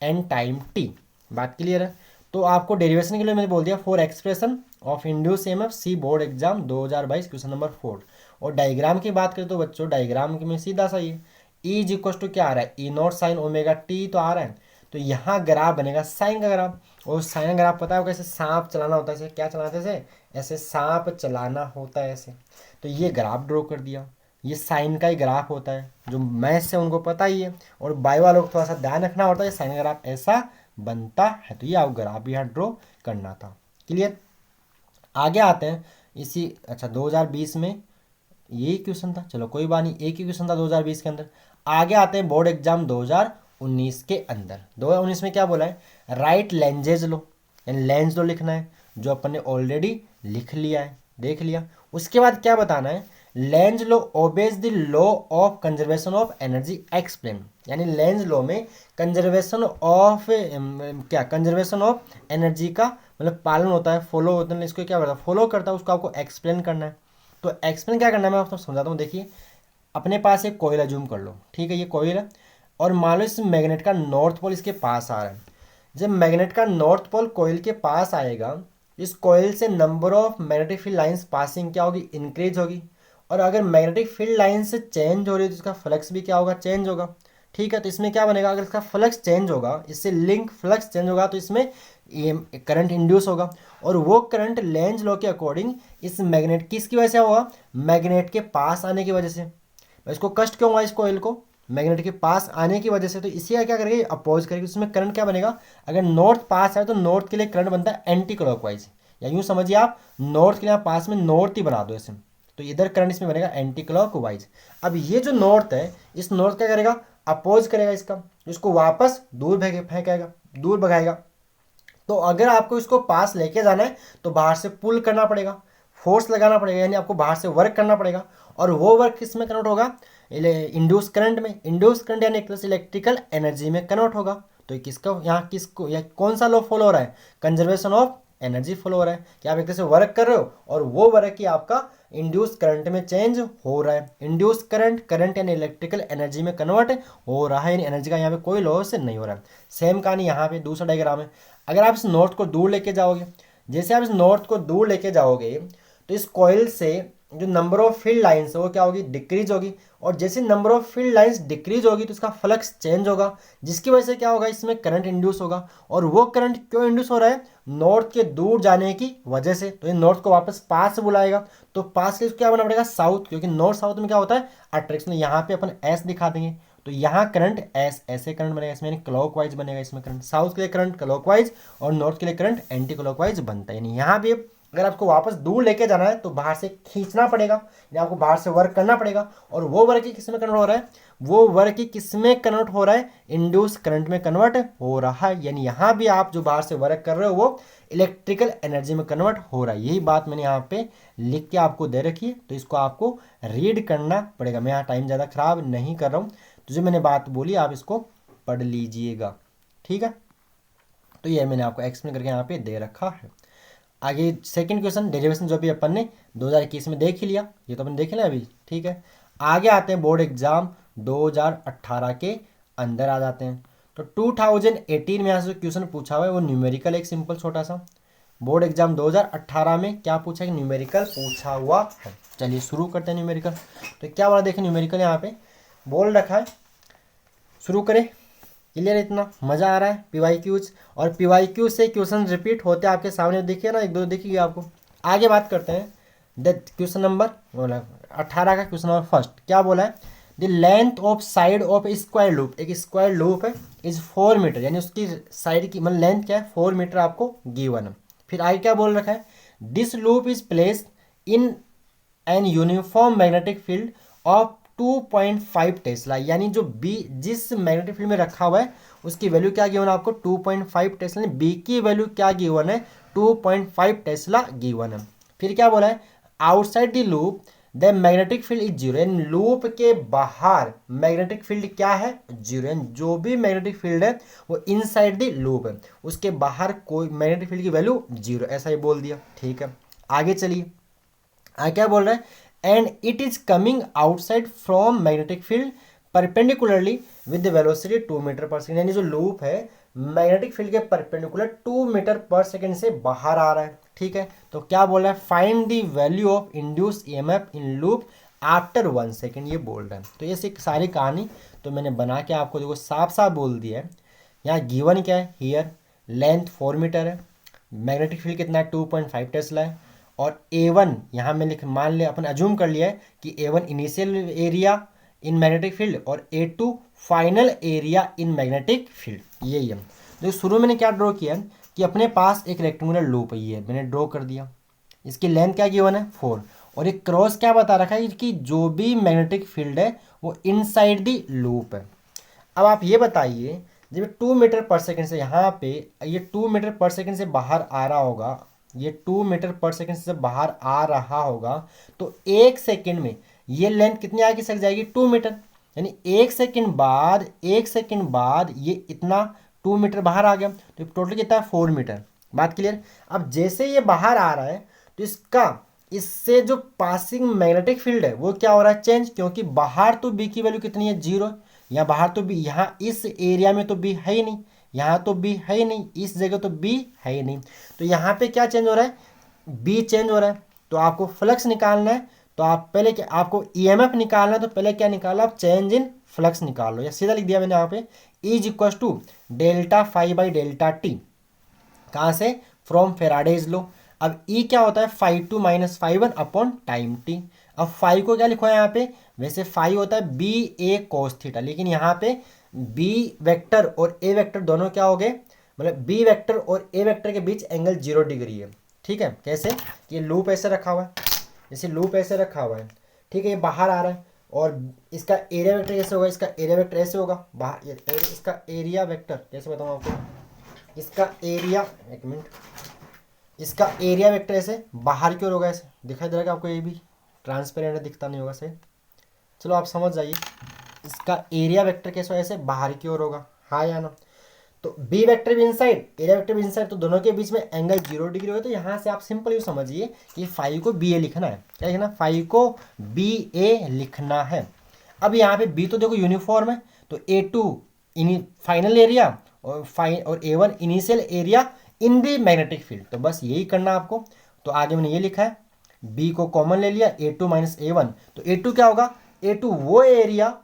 Speaker 1: and time t। बात क्लियर है। तो आपको डेरिवेशन के लिए मैंने बोल दिया for expression of induce EMF C board exam 2022 question number 4। और डायग्राम की बात करें तो बच्चों डायग्राम में सीधा सा ये ई इज इक्वल टू क्या आ रहा है, ई नॉट साइन ओमेगा टी तो आ रहा है। तो यहाँ ग्राफ बनेगा साइन का ग्राफ, और साइन ग्राफ पता है कैसे, सांप चलाना होता है ऐसे, क्या चलाते ऐसे, ऐसे सांप चलाना होता है ऐसे। तो ये ग्राफ ड्रॉ कर दिया, ये साइन का ही ग्राफ होता है, जो मैथ से उनको पता ही है, और बायो वालों को थोड़ा सा ध्यान रखना होता है, साइन ग्राफ ऐसा बनता है। तो ये आप ग्राफ भी यहाँ ड्रॉ करना था। क्लियर, आगे आते हैं इसी, अच्छा 2020 में यही क्वेश्चन था, चलो कोई बात नहीं, एक ही क्वेश्चन था 2020 के अंदर। आगे आते हैं बोर्ड एग्जाम 2019 के अंदर। 2019 में क्या बोला है, राइट लेंजेज लो, यानी लेंस लो लिखना है, जो अपन ने ऑलरेडी लिख लिया है, देख लिया। उसके बाद क्या बताना है, Lenz law obeys the law of conservation of energy explain. यानी लेंज लॉ में कंजर्वेशन ऑफ क्या, कंजर्वेशन ऑफ एनर्जी का मतलब पालन होता है, फॉलो होता है, इसको क्या करता है, फॉलो करता है, उसको आपको एक्सप्लेन करना है। तो एक्सप्लेन क्या करना है मैं आपको समझाता हूँ। देखिए अपने पास एक कोयल अज्यूम कर लो, ठीक है, ये कोयल है, और मान लो इस मैग्नेट का नॉर्थ पोल इसके पास आ रहा है। जब मैग्नेट का नॉर्थ पोल कोयल के पास आएगा, इस कोयल से number of magnetic field lines passing क्या होगी, इंक्रीज होगी। और अगर मैग्नेटिक फील्ड लाइन से चेंज हो रही है तो इसका फ्लक्स भी क्या होगा, चेंज होगा। ठीक है, तो इसमें क्या बनेगा, अगर इसका फ्लक्स चेंज होगा, इससे लिंक फ्लक्स चेंज होगा, तो इसमें करंट इंड्यूस होगा, और वो करंट लेंज लॉ के अकॉर्डिंग इस मैग्नेट किसकी वजह से होगा, मैग्नेट के पास आने की वजह से। इसको कष्ट क्यों हुआ, इस कोयल को मैग्नेट के पास आने की वजह से। तो इसी का क्या करेगी, अपोज करेगी, उसमें करंट क्या बनेगा, अगर नॉर्थ पास है तो नॉर्थ के लिए करंट बनता है एंटी क्लॉकवाइज, या यूँ समझिए आप नॉर्थ के लिए पास में नॉर्थ ही बना दो ऐसे, तो इधर करंट इसमें बनेगा एंटी क्लॉकवाइज। अब ये जो नॉर्थ है, इस नॉर्थ क्या करेगा, अपोज करेगा इसका, इसको वापस दूर फेंकेगा, दूर भगाएगा। तो अगर आपको इसको पास लेके जाना है तो बाहर से पुल करना पड़ेगा, फोर्स लगाना पड़ेगा, यानी आपको बाहर से वर्क करना पड़ेगा, और वो वर्क किस में कन्वर्ट होगा, इंड्यूस करंट में। इंड्यूस करंट यानी एक तरह से इलेक्ट्रिकल एनर्जी में कन्वर्ट होगा। तो किसका यहाँ किसको या कौन सा लॉ फॉलो हो रहा है, कंजर्वेशन ऑफ एनर्जी फॉलो हो रहा है कि आप एक तरह से वर्क कर रहे हो और वो वर्क ही आपका इंड्यूस करंट में चेंज हो रहा है। इंड्यूस करंट करंट यानी इलेक्ट्रिकल एनर्जी में कन्वर्ट हो रहा है, यानी एनर्जी का यहाँ पे कोई लॉस नहीं हो रहा है। सेम कहानी यहाँ पे दूसरा डायग्राम है। अगर आप इस नॉर्थ को दूर लेके जाओगे, जैसे आप इस नॉर्थ को दूर लेके जाओगे तो इस कॉइल से जो नंबर ऑफ फील्ड लाइन्स है वो क्या होगी, डिक्रीज होगी। और जैसे number of field lines decrease होगी तो इसका फ्लक्स चेंज होगा, जिसकी वजह से क्या होगा, इसमें करंट इंड्यूस होगा। और वो करंट क्यों इंड्यूस हो रहा है, नॉर्थ के दूर जाने की वजह से। तो ये नॉर्थ को वापस पास बुलाएगा, तो पास के क्या बना पड़ेगा, साउथ, क्योंकि नॉर्थ साउथ में क्या होता है, अट्रैक्शन। यहाँ पे अपन एस दिखा देंगे तो यहाँ करंट एस, ऐसे करंट बनेगा, इसमें क्लॉक वाइज बनेगा। इसमें करंट साउथ के लिए करंट क्लॉक वाइज और नॉर्थ के लिए करंट एंटी क्लॉक वाइज बनता है। यानी यहाँ भी अगर आपको वापस दूर लेके जाना है तो बाहर से खींचना पड़ेगा, यानी आपको बाहर से वर्क करना पड़ेगा। और वो वर्क ही किस में कन्वर्ट हो रहा है, वो वर्क ही किस में कन्वर्ट हो रहा है, इंड्यूस करंट में कन्वर्ट हो रहा है। यानी यहाँ भी आप जो बाहर से वर्क कर रहे हो वो इलेक्ट्रिकल एनर्जी में कन्वर्ट हो रहा है। यही बात मैंने यहाँ पे लिख के आपको दे रखी है, तो इसको आपको रीड करना पड़ेगा। मैं यहाँ टाइम ज़्यादा खराब नहीं कर रहा हूँ, तो जो मैंने बात बोली आप इसको पढ़ लीजिएगा, ठीक है। तो ये मैंने आपको एक्सप्लेन करके यहाँ पे दे रखा है। आगे सेकंड क्वेश्चन डेरिवेशन जो भी अपन ने 2021 में देख ही लिया, ये तो अपन देख लिया अभी, ठीक है। आगे आते हैं बोर्ड एग्जाम 2018 के अंदर आ जाते हैं। तो 2018 में यहाँ से क्वेश्चन पूछा हुआ है वो न्यूमेरिकल, एक सिंपल छोटा सा। बोर्ड एग्जाम 2018 में क्या पूछा है, न्यूमेरिकल पूछा हुआ है। चलिए शुरू करते हैं न्यूमेरिकल। तो क्या बोला, देखें न्यूमेरिकल यहाँ पे बोल रखा है, शुरू करें। क्लियर, इतना मज़ा आ रहा है। पीवाईक्यूज और पीवाईक्यूज से क्वेश्चन रिपीट होते आपके सामने दिखे ना, एक दो दिखेगी आपको। आगे बात करते हैं क्वेश्चन नंबर 18 का क्वेश्चन नंबर फर्स्ट। क्या बोला है, the length of side of square loop, एक स्क्वायर लूप है, इज 4 मीटर, यानी उसकी साइड की मतलब लेंथ क्या है, 4 मीटर आपको गिवन है। फिर आगे क्या बोल रखा है, this loop is placed in an uniform magnetic field of 2.5 Tesla, यानी जो बी जिस मैग्नेटिक फील्ड में रखा हुआ है उसकी वैल्यू क्या गिवन है आपको, 2.5 टेस्ला। बी की वैल्यू क्या गिवन है, 2.5 टेस्ला गिवन है। फिर क्या बोला है, outside the loop the magnetic field is zero, यानी लूप के बाहर मैग्नेटिक फील्ड क्या है, जीरो। यानी जो भी मैग्नेटिक फील्ड है वो इनसाइड द लूप है, उसके बाहर कोई मैग्नेटिक फील्ड की वैल्यू जीरो, ऐसा ही बोल दिया, ठीक है। आगे चलिए, आगे क्या बोल रहा है, and it is coming outside from magnetic field perpendicularly with the velocity 2 metre per second, यानी जो लूप है मैग्नेटिक फील्ड के परपेंडिकुलर 2 मीटर पर सेकेंड से बाहर आ रहा है, ठीक है। तो क्या बोल रहा है, find the value of induce EMF in loop after 1 second, ये बोल रहा है। तो ये सारी कहानी तो मैंने बना के आपको देखो साफ साफ बोल दिया है। यहाँ गिवन क्या है, हियर लेंथ 4 मीटर है, मैग्नेटिक फील्ड कितना है, 2.5 टेस्ला है। और A1 यहाँ में लिख मान लिया, अपन अज्यूम कर लिया है कि A1 initial area in magnetic field और A2 final area in magnetic field, यही है। तो शुरू में मैंने क्या ड्रॉ किया कि अपने पास एक रेक्टेंगुलर लूप है, ये मैंने ड्रॉ कर दिया। इसकी लेंथ क्या गिवन है, 4, और एक क्रॉस क्या बता रखा है कि जो भी मैग्नेटिक फील्ड है वो इनसाइड द लूप है। अब आप ये बताइए, जब 2 मीटर पर सेकेंड से यहाँ पे ये 2 मीटर पर सेकेंड से बाहर आ रहा होगा, ये 2 मीटर पर सेकेंड से बाहर आ रहा होगा, तो 1 सेकेंड में ये लेंथ कितनी आगे सक जाएगी, 2 मीटर। यानी 1 सेकेंड बाद, 1 सेकेंड बाद ये इतना 2 मीटर बाहर आ गया, तो टोटल कितना है, 4 मीटर। बात क्लियर। अब जैसे ये बाहर आ रहा है तो इसका इससे जो पासिंग मैग्नेटिक फील्ड है वो क्या हो रहा है, चेंज, क्योंकि बाहर तो बी की वैल्यू कितनी है, 0। यहाँ बाहर तो बी, यहाँ इस एरिया में तो बी है ही नहीं, यहाँ तो बी है ही नहीं, इस जगह तो बी है ही नहीं। तो यहाँ पे क्या चेंज हो रहा है, बी चेंज हो रहा है। तो आपको फ्लक्स निकालना है, तो आप पहले क्या, आपको ईएमएफ निकालना है, तो पहले क्या निकालो आप, चेंज इन फ्लक्स निकाल लो। या सीधा लिख दिया मैंने यहाँ पे, is equal to delta phi by delta T, कहाँ से, फ्रॉम फेराडेज लो। अब ई क्या होता है, 5 माइनस 5 अपॉन टाइम टी। अब 5 को क्या लिखो है यहाँ पे, वैसे 5 होता है बी ए कोस थीटा, लेकिन यहाँ पे बी वेक्टर और ए वेक्टर दोनों क्या हो गए, मतलब बी वेक्टर और ए वेक्टर के बीच एंगल 0 डिग्री है, ठीक है। कैसे, ये लूप ऐसे रखा हुआ है, जैसे लूप ऐसे रखा हुआ है, ठीक है, ये बाहर आ रहा है, और इसका एरिया वेक्टर कैसे होगा, इसका एरिया वेक्टर ऐसे होगा बाहर, इसका एरिया वेक्टर कैसे बताऊँ आपको, इसका एरिया, एक मिनट, इसका एरिया वेक्टर ऐसे बाहर की ओर होगा, ऐसे दिखाई दे रहा है आपको, ये भी ट्रांसपेरेंट दिखता नहीं होगा सही, चलो आप समझ जाइए। इसका एरिया वेक्टर कैसे होगा, ऐसे बाहर की ओर होगा, हाँ या ना। तो बी वेक्टर भी इनसाइड, एरिया वेक्टर भी इनसाइड, तो दोनों के बीच में एंगल 0 डिग्री होगा। तो यहाँ से आप सिंपल यू समझिए कि फाई को बी ए लिखना है। क्या लिखना? फाई को बी ए लिखना है। अब यहाँ पे बी तो देखो यूनिफॉर्म है, तो ए टू फाइनल एरिया और A one initial area in the magnetic field. तो बस यही करना आपको। तो आगे मैंने ये लिखा है, बी को कॉमन ले लिया, ए टू माइनस ए वन। तो ए टू क्या होगा? ए टू वो एरिया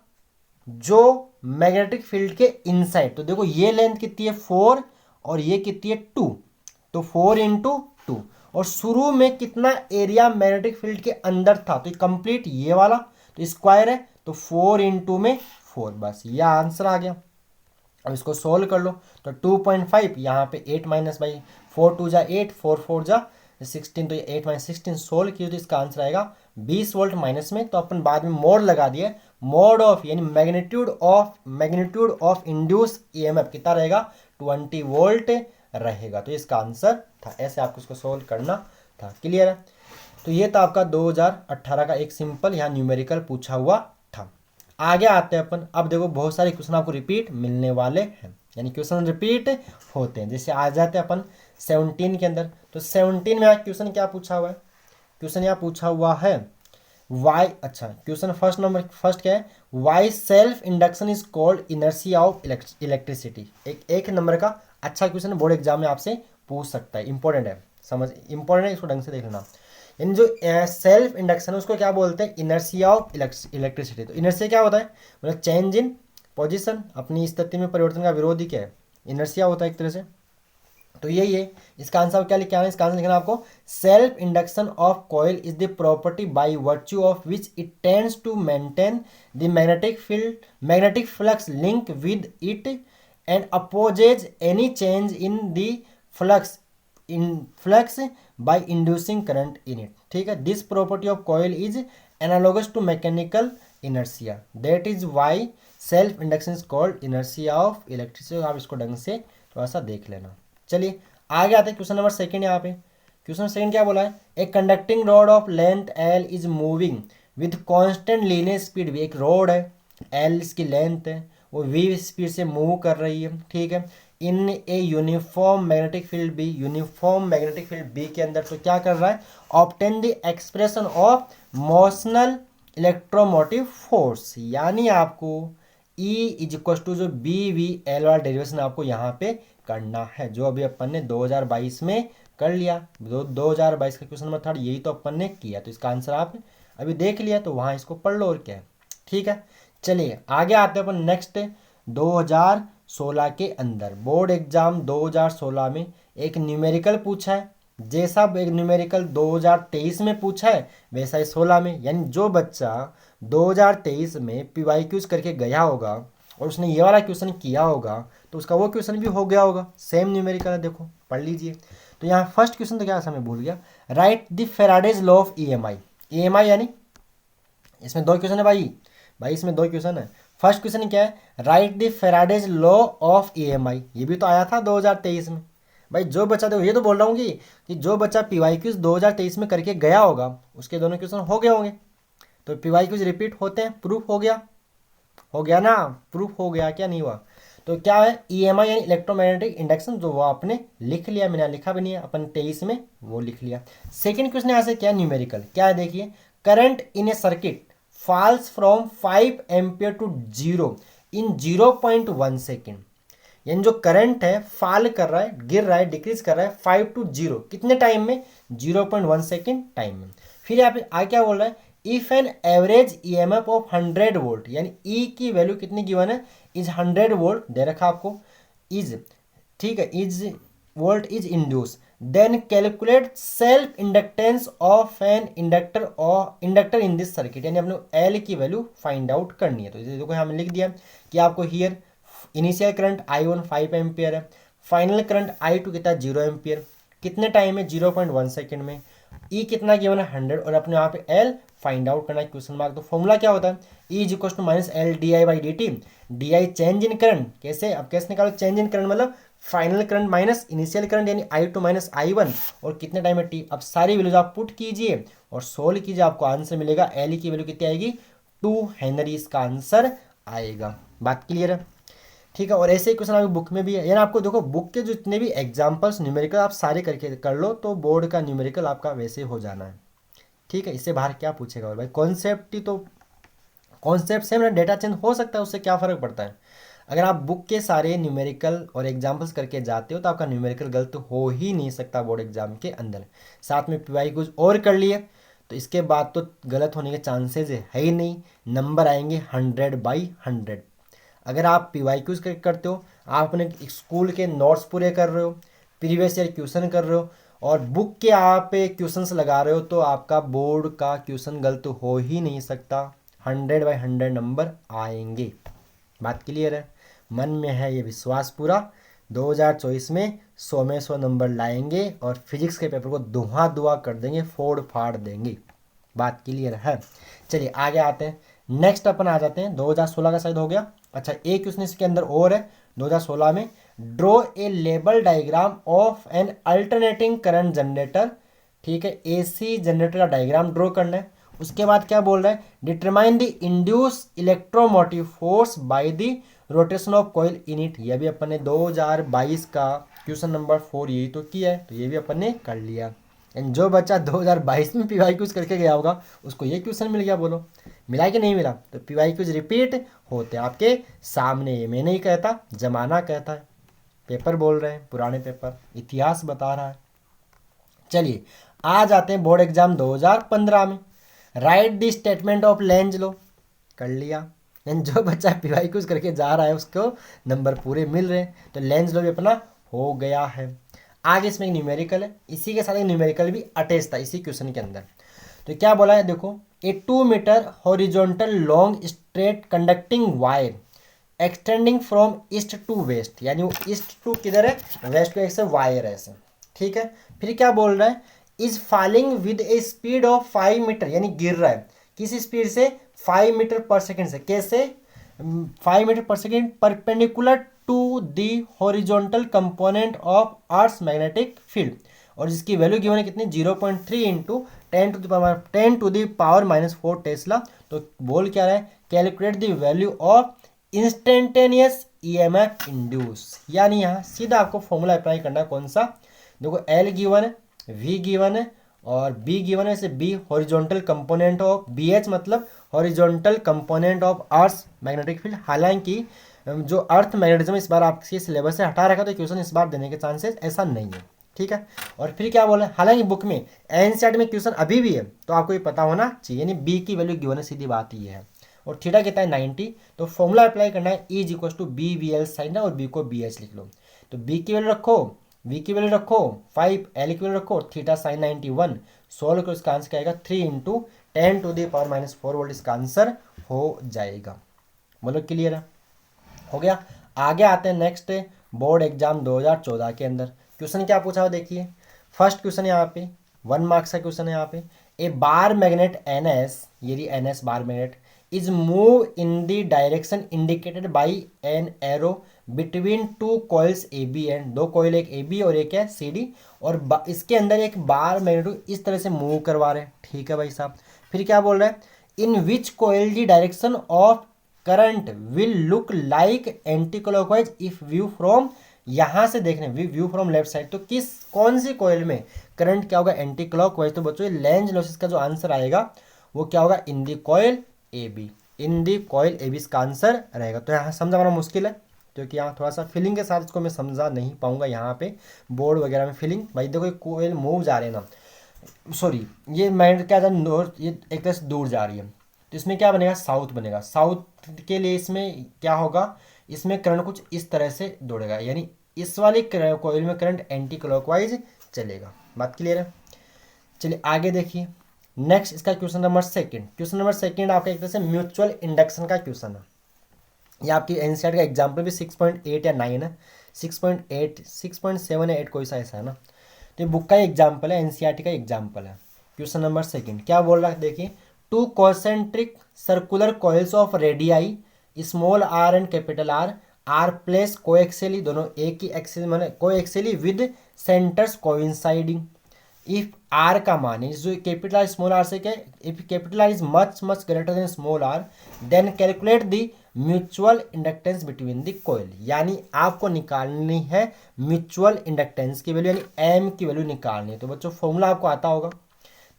Speaker 1: जो मैग्नेटिक फील्ड के इनसाइड। तो देखो ये लेंथ कितनी है 4 और ये कितनी है 2, तो 4 इंटू 2। और शुरू में कितना एरिया मैग्नेटिक फील्ड के अंदर था? तो कंप्लीट ये वाला, तो स्क्वायर है, तो 4 इंटू में 4। बस ये आंसर आ गया। अब इसको सोल्व कर लो। तो 2.5 यहाँ पे 8 माइनस बाई 4 टू जा 8, 4 4 जा 16, तो ये 8 माइनस 16 सोल्व किए तो इसका आंसर आएगा 20 वोल्ट माइनस में। तो अपन बाद में मोड लगा दिए, मोड ऑफ यानी मैग्नीट्यूड ऑफ इंड्यूस ईएमएफ कितना रहेगा? 20 वोल्ट रहेगा। तो इसका आंसर था। ऐसे आपको इसको सोल्व करना था। क्लियर है? तो ये था आपका 2018 का एक सिंपल यहाँ न्यूमेरिकल पूछा हुआ था। आगे आते हैं अपन। अब देखो बहुत सारे क्वेश्चन आपको रिपीट मिलने वाले हैं, यानी क्वेश्चन रिपीट होते हैं। जैसे आ जाते हैं अपन 17 के अंदर। तो 17 में क्वेश्चन क्या पूछा हुआ है? क्वेश्चन यहाँ पूछा हुआ है वाई, अच्छा क्वेश्चन फर्स्ट क्या है? Why self induction is called inertia of electricity. एक नंबर का अच्छा क्वेश्चन बोर्ड एग्जाम में आपसे पूछ सकता है, इंपॉर्टेंट है, समझ इंपॉर्टेंट है, इसको ढंग से देख लेना। इन जो सेल्फ इंडक्शन है उसको क्या बोलते हैं? Inertia of electricity. तो इनर्शिया क्या होता है? मतलब चेंज इन पोजीशन, अपनी स्थिति में परिवर्तन का विरोधी क्या है? इनर्शिया होता है एक तरह से। तो यही है इसका आंसर। क्या लिखना है? इसका आंसर लिखना आपको self induction of coil is the property by virtue of which it tends to maintain the magnetic flux link with it and opposes any change in the flux by inducing current in it। ठीक है? This property of coil is analogous to mechanical inertia, that is why self induction is called inertia of electricity. आप इसको ढंग से थोड़ा सा देख लेना। चलिए आगे आते हैं क्वेश्चन नंबर सेकंड। यहाँ पे क्वेश्चन सेकंड क्या बोला है? A conducting rod of length L is moving with constant linear speed भी। एक रोड है, एल इसकी लेंथ है, वो वी स्पीड से मूव कर रही है। ठीक है? In a uniform magnetic field B, uniform magnetic field B के अंदर। तो क्या कर रहा है? Obtain the expression of motional electromotive force, यानी आपको E इज इक्वल टू जो बी वी एल वाला डेरिवेशन आपको यहाँ पे करना है, जो अभी अपन ने 2022 में कर लिया। 2022 का क्वेश्चन नंबर 3 यही तो अपन ने किया। तो इसका आंसर आप अभी देख लिया, तो वहाँ इसको पढ़ लो और क्या है। ठीक है? चलिए आगे आते हैं अपन नेक्स्ट 2016 के अंदर। बोर्ड एग्जाम 2016 में एक न्यूमेरिकल पूछा है। जैसा एक न्यूमेरिकल 2023 में पूछा है वैसा ही 16 में। यानी जो बच्चा 2023 में PYQs करके गया होगा और उसने ये वाला क्वेश्चन किया होगा तो उसका वो क्वेश्चन भी हो गया होगा। सेम न्यूमेरिकल है, देखो पढ़ लीजिए। तो यहाँ फर्स्ट क्वेश्चन तो क्या मैं भूल गया। Right the Faraday's law of EMI। EMI यानी इसमें 2 क्वेश्चन है भाई इसमें 2 क्वेश्चन है। फर्स्ट क्वेश्चन क्या है? Right the Faraday's law of EMI। ये भी तो आया था 2023 में। भाई जो बच्चा, देखो ये तो बोल रहा हूँ कि जो बच्चा PYQs 2023 में करके गया होगा उसके दोनों क्वेश्चन हो गए होंगे। तो PYQs रिपीट होते हैं, प्रूफ हो गया ना, प्रूफ हो गया, क्या नहीं हुआ? तो क्या है? EMI यानी इलेक्ट्रोमैग्नेटिक इंडक्शन, जो वो आपने लिख लिया, मैंने लिखा भी नहीं है, अपन 23 में वो लिख लिया। सेकेंड क्वेश्चन यहाँ से क्या न्यूमेरिकल क्या है? देखिए, current in a circuit falls from 5 ampere to 0 in 0.1 second. यानी जो करंट है फॉल कर रहा है, गिर रहा है, डिक्रीज कर रहा है 5 to 0 कितने टाइम में? 0.1 सेकेंड टाइम में। फिर यहाँ पे आगे क्या बोल रहा है? If an average EMF of 100 volt, यानी E की वैल्यू कितनी गिवन है? इज 100 वोल्ट दे रखा आपको, इज, ठीक है, is volt is induced, then calculate self inductance of an inductor in this circuit. यानी अपने L की वैल्यू फाइंड आउट करनी है। तो देखो यहाँ लिख दिया कि आपको here initial current I1 5 ampere है, फाइनल करंट I2 कितना 0 एम्पियर, कितने टाइम में? 0.1 सेकेंड में। E कितना गिवन है? 100, और अपने यहाँ पे L फाइंड आउट करना है, क्वेश्चन मार्क। तो फॉर्मूला क्या होता है? E is equal to minus LdI/dt। DI change in current, कैसे? अब कैसे निकालो चेंज इन करंट? मतलब final current minus initial current यानी I2 माइनस I1, और कितने टाइम में T। अब सारी वैल्यूज आप पुट कीजिए और सोल्व कीजिए, आपको आंसर मिलेगा। L की वैल्यू कितनी आएगी? 2 हेनरी इसका आंसर आएगा। बात क्लियर है? ठीक है। और ऐसे ही क्वेश्चन आपकी बुक में भी है, यानी आपको देखो बुक के जितने भी एग्जाम्पल्स न्यूमेरिकल आप सारे करके कर लो तो बोर्ड का न्यूमेरिकल आपका वैसे हो जाना है। ठीक है, इससे बाहर क्या पूछेगा। और भाई कॉन्सेप्ट ही तो कॉन्सेप्ट सेम है, डेटा चेंज हो सकता है, उससे क्या फ़र्क पड़ता है। अगर आप बुक के सारे न्यूमेरिकल और एग्जाम्पल्स करके जाते हो तो आपका न्यूमेरिकल गलत हो ही नहीं सकता बोर्ड एग्जाम के अंदर। साथ में पीवाई कुछ और कर लिए तो इसके बाद तो गलत होने के चांसेस है ही नहीं, नंबर आएंगे 100/100। अगर आप पीवाई क्यूज करते हो, आप अपने स्कूल के नोट्स पूरे कर रहे हो, प्रीवियस ईयर क्वेश्चन कर रहे हो और बुक के आप क्वेश्चंस लगा रहे हो तो आपका बोर्ड का क्वेश्चन गलत हो ही नहीं सकता, 100/100 नंबर आएंगे। बात क्लियर है, मन में है ये विश्वास पूरा, 2024 में 100 में 100 नंबर लाएंगे और फिजिक्स के पेपर को धुआं कर देंगे, फोड़ फाड़ देंगे। बात क्लियर है। चलिए आगे आते हैं, नेक्स्ट अपन आ जाते हैं 2016 का शायद हो गया। अच्छा, एक क्वेश्चन इसके अंदर और है 2016 में, draw a label diagram of N alternating current generator. ठीक है, एसी जनरेटर का डायग्राम ड्रॉ करना है। उसके बाद क्या बोल रहा है, determine the induce electromotive force by the rotation of coil in it. ये भी अपन ने 2022 का क्वेश्चन नंबर 4 यही तो किया है, तो ये भी अपन ने कर लिया। एंड जो बच्चा 2022 में पीवाई क्यूज करके गया होगा उसको ये क्वेश्चन मिल गया, बोलो मिला कि नहीं मिला। तो पीवाई क्यूज रिपीट होते आपके सामने, ये मैं नहीं कहता, जमाना कहता है, पेपर बोल रहे हैं, पुराने पेपर इतिहास बता रहा है। चलिए आ जाते हैं बोर्ड एग्जाम 2015 में, write the statement of Lenz law, कर लिया। एंड जो बच्चा पीवाई क्यूज करके जा रहा है उसको नंबर पूरे मिल रहे हैं, तो लेंज लो भी अपना हो गया है। आगे इसमें एक न्यूमेरिकल है, इसी के साथ एक न्यूमेरिकल भी अटैच था इसी क्वेश्चन के अंदर। तो क्या बोला है देखो, a 2 metre horizontal long straight conducting wire extending from east to west, यानी वो ईस्ट टू किधर है, वेस्ट टू ऐसे वायर है ऐसे। ठीक है, फिर क्या बोल रहा है, is falling with a speed of 5 metre, यानी गिर रहा है किस स्पीड से, 5 मीटर पर सेकेंड से। कैसे, 5 metre per second perpendicular to the horizontal component of earth magnetic field, और जिसकी वैल्यू गिवन है कितनी, 0.3 इंटू 10⁻⁻⁴ टेस्ला। तो बोल क्या रहा है, calculate the value of instantaneous EMF induce, यानी यहाँ सीधा आपको फॉर्मूला अप्लाई करना है कौन सा, देखो एल गिवन है, वी गिवन है और बी गिवन है। जैसे B horizontal component of, B H मतलब horizontal component of earth magnetic field. हालांकि जो अर्थ मैग्नेटिज्म इस बार आपके सिलेबस से हटा रखा तो क्वेश्चन इस बार देने के चांसेस ऐसा नहीं है। ठीक है, और फिर क्या बोला, हालांकि बुक में एनसीईआरटी में क्वेश्चन अभी भी है तो आपको ये पता होना चाहिए, यानी बी की वैल्यू गिवन है, सीधी बात ये है। और थीटा कितना है 90, तो फॉर्मूला अप्लाई करना है E = BVL साइन, और बी को BH लिख लो। तो बी की वैल्यू रखो, वी की वैल्यू रखो 5, एल की वैल्यू रखो थीटा साइन 91, सोल्व करो, इसका आंसर क्या आएगा 3 × 10⁻⁻⁴ वोल्ट इसका आंसर हो जाएगा। बोलो क्लियर है, हो गया। आगे आते हैं नेक्स्ट बोर्ड एग्जाम 2014 के अंदर, क्वेश्चन क्या पूछा हो देखिए। फर्स्ट क्वेश्चन यहाँ पे 1 मार्क्स का क्वेश्चन है यहाँ पे, ए बार मैग्नेट NS, ये NS bar magnet is move in the direction indicated by an arrow between 2 coils AB and, 2 coil, एक AB और एक है CD, और इसके अंदर एक बार मैग्नेट इस तरह से मूव करवा रहे हैं। ठीक है भाई साहब, फिर क्या बोल रहे हैं, in which coil the direction of current will look like anti clockwise if view from, यहां से देखने व्यू फ्रॉम लेफ्ट साइड, तो किस कौन सी कॉइल में करंट क्या होगा, एंटी क्लॉकवाइज। तो बच्चों लेंज लॉस का जो आंसर आएगा वो क्या होगा, in the coil AB, in the coil AB इसका आंसर रहेगा। तो यहाँ समझा हमारा मुश्किल है क्योंकि यहाँ थोड़ा सा फीलिंग के साथ इसको मैं समझा नहीं पाऊंगा, यहाँ पे बोर्ड वगैरह में फीलिंग, भाई देखो कोयल मूव जा रहे हैं ना, सॉरी ये मैग्नेट क्या था नॉर्थ, ये एक तरह से दूर जा रही है, तो इसमें क्या बनेगा, साउथ बनेगा। साउथ के लिए इसमें क्या होगा, इसमें करंट कुछ इस तरह से दौड़ेगा, यानी इस वाली कोयल में करंट एंटी क्लॉकवाइज चलेगा। बात क्लियर है। चलिए आगे देखिए नेक्स्ट, इसका क्वेश्चन नंबर सेकंड आपका एक तरह से म्यूचुअल इंडक्शन का क्वेश्चन है। ये आपकी एनसीईआरटी का एग्जाम्पल भी 6.8 या 9 है, 6.8 6.7 या 8 कोई सा ऐसा है ना। तो ये बुक का एग्जाम्पल है, एनसीईआरटी का एग्जाम्पल है। क्वेश्चन नंबर सेकंड क्या बोल रहा है देखिए, 2 concentric circular coils of radii small r and capital R are place coaxially, दोनों एक ही एक्सिस माने coaxially with centres coinciding if R का मान है जो कैपिटल आर स्मॉल आर से क्या, if capital R is much much greater than small r then calculate the mutual inductance between the coil. यानी आपको निकालनी है म्यूचुअल इंडक्टेंस की वैल्यू, यानी एम की वैल्यू निकालनी है। तो बच्चों फॉर्मूला आपको आता होगा,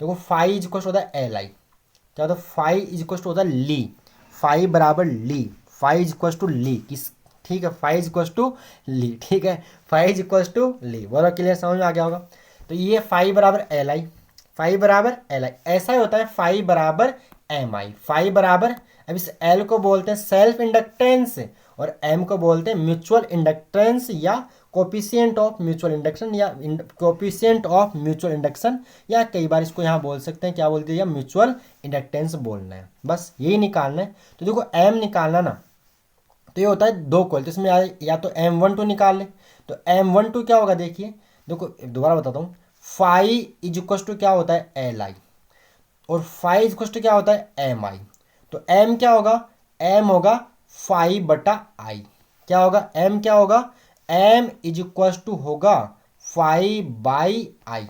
Speaker 1: देखो फाई इज इक्वल होता है एल आई, क्या होता है फाई इज इक्वल होता है ली, फाई बराबर ली, फाई इज इक्वल टू ली किस, ठीक है, फाई इज इक्वल टू ली, ठीक है, फाई इज इक्वल टू ली, बोलो क्लियर, समझ में आ गया होगा। तो ये फाई बराबर एल आई, फाई बराबर एल आई, ऐसा ही होता है फाई बराबर एम आई, फाई बराबर, अब इस एल को बोलते हैं सेल्फ इंडक्टेंस और एम को बोलते हैं म्यूचुअल इंडक्टेंस या कोपिशियंट ऑफ म्यूचुअल इंडक्शन या कोपिशियंट ऑफ म्यूचुअल इंडक्शन, या कई बार इसको यहाँ बोल सकते हैं क्या बोलते हैं, या म्यूचुअल इंडक्टेंस बोलना है, बस यही निकालना है। तो देखो एम निकालना ना, तो ये होता है दो कॉइल, तो इसमें या तो M12 निकाल ले, तो M12 क्या होगा देखिए, देखो दोबारा बताता हूँ, फाई इज इक्वल टू क्या होता है एल आई और फाई इज इक्वल टू क्या होता है एम आई। तो एम क्या होगा, एम होगा फाई बटा आई, क्या होगा एम क्या होगा, एम इज इक्वल टू होगा फाई बाई आई।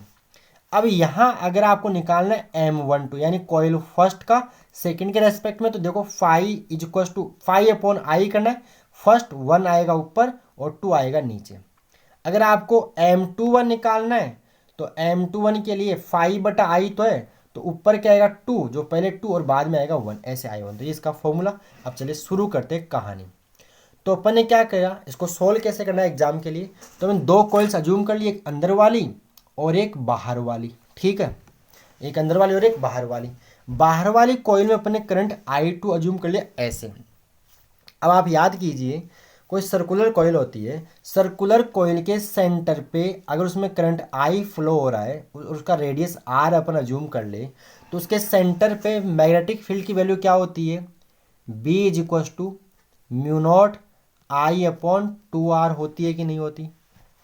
Speaker 1: अब यहाँ अगर आपको निकालना है M12 यानी कॉइल फर्स्ट का सेकंड के रेस्पेक्ट में, तो देखो phi is equal to phi upon I करना है, फर्स्ट वन आएगा ऊपर और टू आएगा नीचे। अगर आपको M21 निकालना है तो M21 के लिए फाई बटा आई तो है, तो ऊपर क्या आएगा टू, जो पहले टू और बाद में आएगा वन, ऐसे आएगा वन। तो ये इसका फॉर्मूला। अब चलिए शुरू करते हैं कहानी। तो अपन ने क्या किया, इसको सोल्व कैसे करना है एग्जाम के लिए, तो मैंने दो कॉइल्स अज्यूम कर ली, एक अंदर वाली और एक बाहर वाली, ठीक है, एक अंदर वाली और एक बाहर वाली। बाहर वाली कॉइल में अपन ने करंट I2 अज्यूम कर लिया ऐसे। अब आप याद कीजिए, कोई सर्कुलर कॉइल होती है, सर्कुलर कॉइल के सेंटर पे अगर उसमें करंट I फ्लो हो रहा है, उसका रेडियस R अपन अज्यूम कर ले, तो उसके सेंटर पे मैग्नेटिक फील्ड की वैल्यू क्या होती है, B is equal to mu naught I upon 2R होती है कि नहीं होती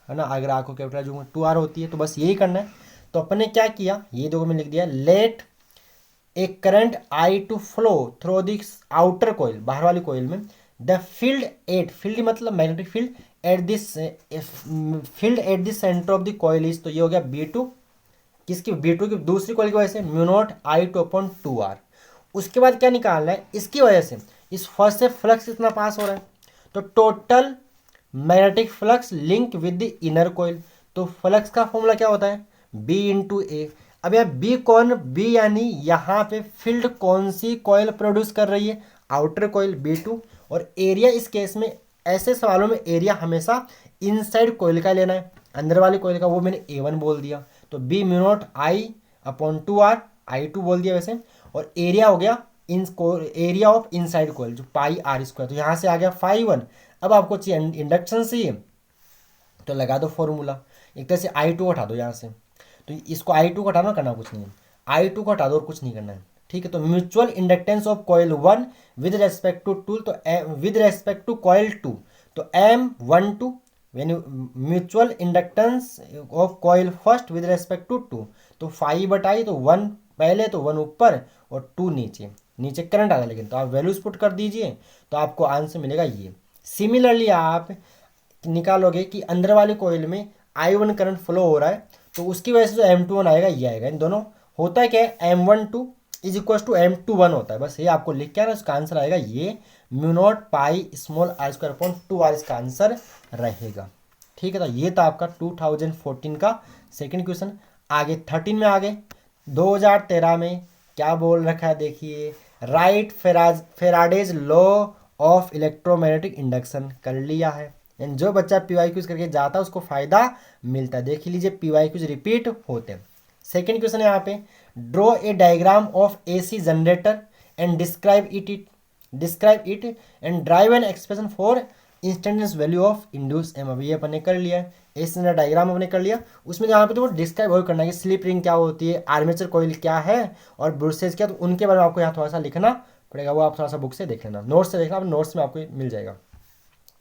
Speaker 1: है ना। अगर आपको कैपिटल अज्यूम 2R होती है तो बस यही करना है। तो अपन ने क्या किया, ये देखो मैं लिख दिया, let a current I2 flow through this outer coil, बाहर वाली कॉइल में, द फील्ड एट, फील्ड मतलब magnetic field at this, field at this centre of the coil is, तो ये हो गया B2, किसकी, B2 की दूसरी कॉइल की वजह से mu naught I2 upon 2R। उसके बाद क्या निकालना है, इसकी वजह से इस फर्स्ट से फ्लक्स कितना पास हो रहा है, तो total magnetic flux link with the inner coil. तो फ्लक्स का फॉर्मूला क्या होता है, B इंटू ए। अब यार बी कौन, बी यानी यहाँ पे फील्ड कौन सी कॉइल प्रोड्यूस कर रही है, आउटर कॉइल B2। और एरिया इस केस में, ऐसे सवालों में एरिया हमेशा इनसाइड कॉइल का लेना है, अंदर वाली कॉइल का, वो मैंने A1 बोल दिया। तो B mu not I upon 2R, I2 बोल दिया वैसे, और एरिया हो गया इन एरिया ऑफ इनसाइड कॉइल जो पाई R स्क्वायर। तो यहाँ से आ गया फाई 1। अब आपको चाहिए इंडक्शन चाहिए तो लगा दो फॉर्मूला, एक तरह से I2 हटा दो यहाँ से, तो इसको I2 हटाना, करना कुछ नहीं है, I2 को हटा दो और कुछ नहीं करना है, ठीक है। तो mutual inductance of coil 1 with respect to 2, तो विद रेस्पेक्ट टू कॉइल 2, तो M12 when mutual inductance of coil first with respect to 2, तो फाई बटाई, तो 1 पहले तो 1 ऊपर और 2 नीचे, नीचे करंट आ गया, लेकिन तो आप वैल्यूज पुट कर दीजिए तो आपको आंसर मिलेगा ये। सिमिलरली आप निकालोगे कि अंदर वाले कोयल में I1 करंट फ्लो हो रहा है, तो उसकी वजह से जो M21 आएगा ये आएगा, इन दोनों होता है क्या है, M12 is equal to M21 होता है, बस ये आपको लिख के आना, उसका आंसर आएगा ये mu naught pi small R square upon 2R इसका आंसर रहेगा, ठीक है। तो ये था आपका 2014 का सेकंड क्वेश्चन। आगे 13 में आगे 2013 में क्या बोल रखा है देखिए, right Faraday's law of electromagnetic induction कर लिया है। एंड जो बच्चा PYQs करके जाता है उसको फायदा मिलता है, देख लीजिए PYQs रिपीट होते हैं। सेकेंड क्वेश्चन है यहाँ पे, draw a diagram of AC generator and describe it and derive an expression for instantaneous value of induced M. अभी ये अपन ने कर लिया है, AC जनरेटर डायग्राम अपने कर लिया, उसमें जहाँ पे तो डिस्क्राइब और करना है कि स्लिप रिंग क्या होती है, आर्मेचर कॉइल क्या है और ब्रूसेज क्या, तो उनके बारे में आपको यहाँ थोड़ा सा लिखना पड़ेगा, वो आप थोड़ा सा बुक से देख लेना, नोट्स से देखना, नोट्स में आपको मिल जाएगा।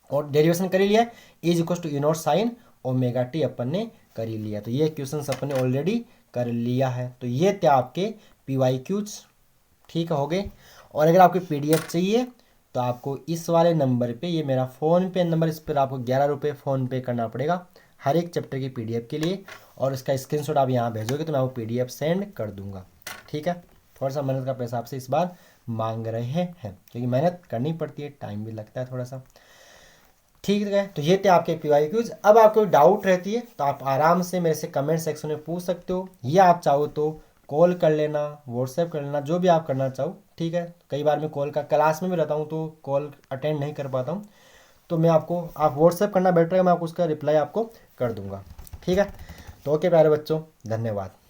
Speaker 1: और डेरिवेशन कर ही लिया, is equal to E0 sine omega T अपन ने कर ही लिया। तो ये क्वेश्चन अपन ने ऑलरेडी कर लिया है। तो ये थे आपके PYQs, ठीक हो गए। और अगर आपको PDF चाहिए तो आपको इस वाले नंबर पे, ये मेरा फ़ोन पे नंबर, इस पर आपको 11 रुपये फ़ोन पे करना पड़ेगा हर एक चैप्टर की PDF के लिए। और इसका स्क्रीनशॉट आप यहाँ भेजोगे तो मैं वो PDF सेंड कर दूंगा। ठीक है, थोड़ा सा मेहनत का पैसा आपसे इस बार मांग रहे हैं, क्योंकि मेहनत करनी पड़ती है, टाइम भी लगता है थोड़ा सा। ठीक है, तो ये थे आपके PYQs। अब आपको कोई डाउट रहती है तो आप आराम से मेरे से कमेंट सेक्शन में पूछ सकते हो, या आप चाहो तो कॉल कर लेना, व्हाट्सएप कर लेना, जो भी आप करना चाहो। ठीक है, कई बार मैं कॉल का क्लास में भी रहता हूँ तो कॉल अटेंड नहीं कर पाता हूँ, तो मैं आपको, आप व्हाट्सएप करना बेटर है, मैं आपको उसका रिप्लाई आपको कर दूंगा। ठीक है, तो ओके प्यारे बच्चों, धन्यवाद।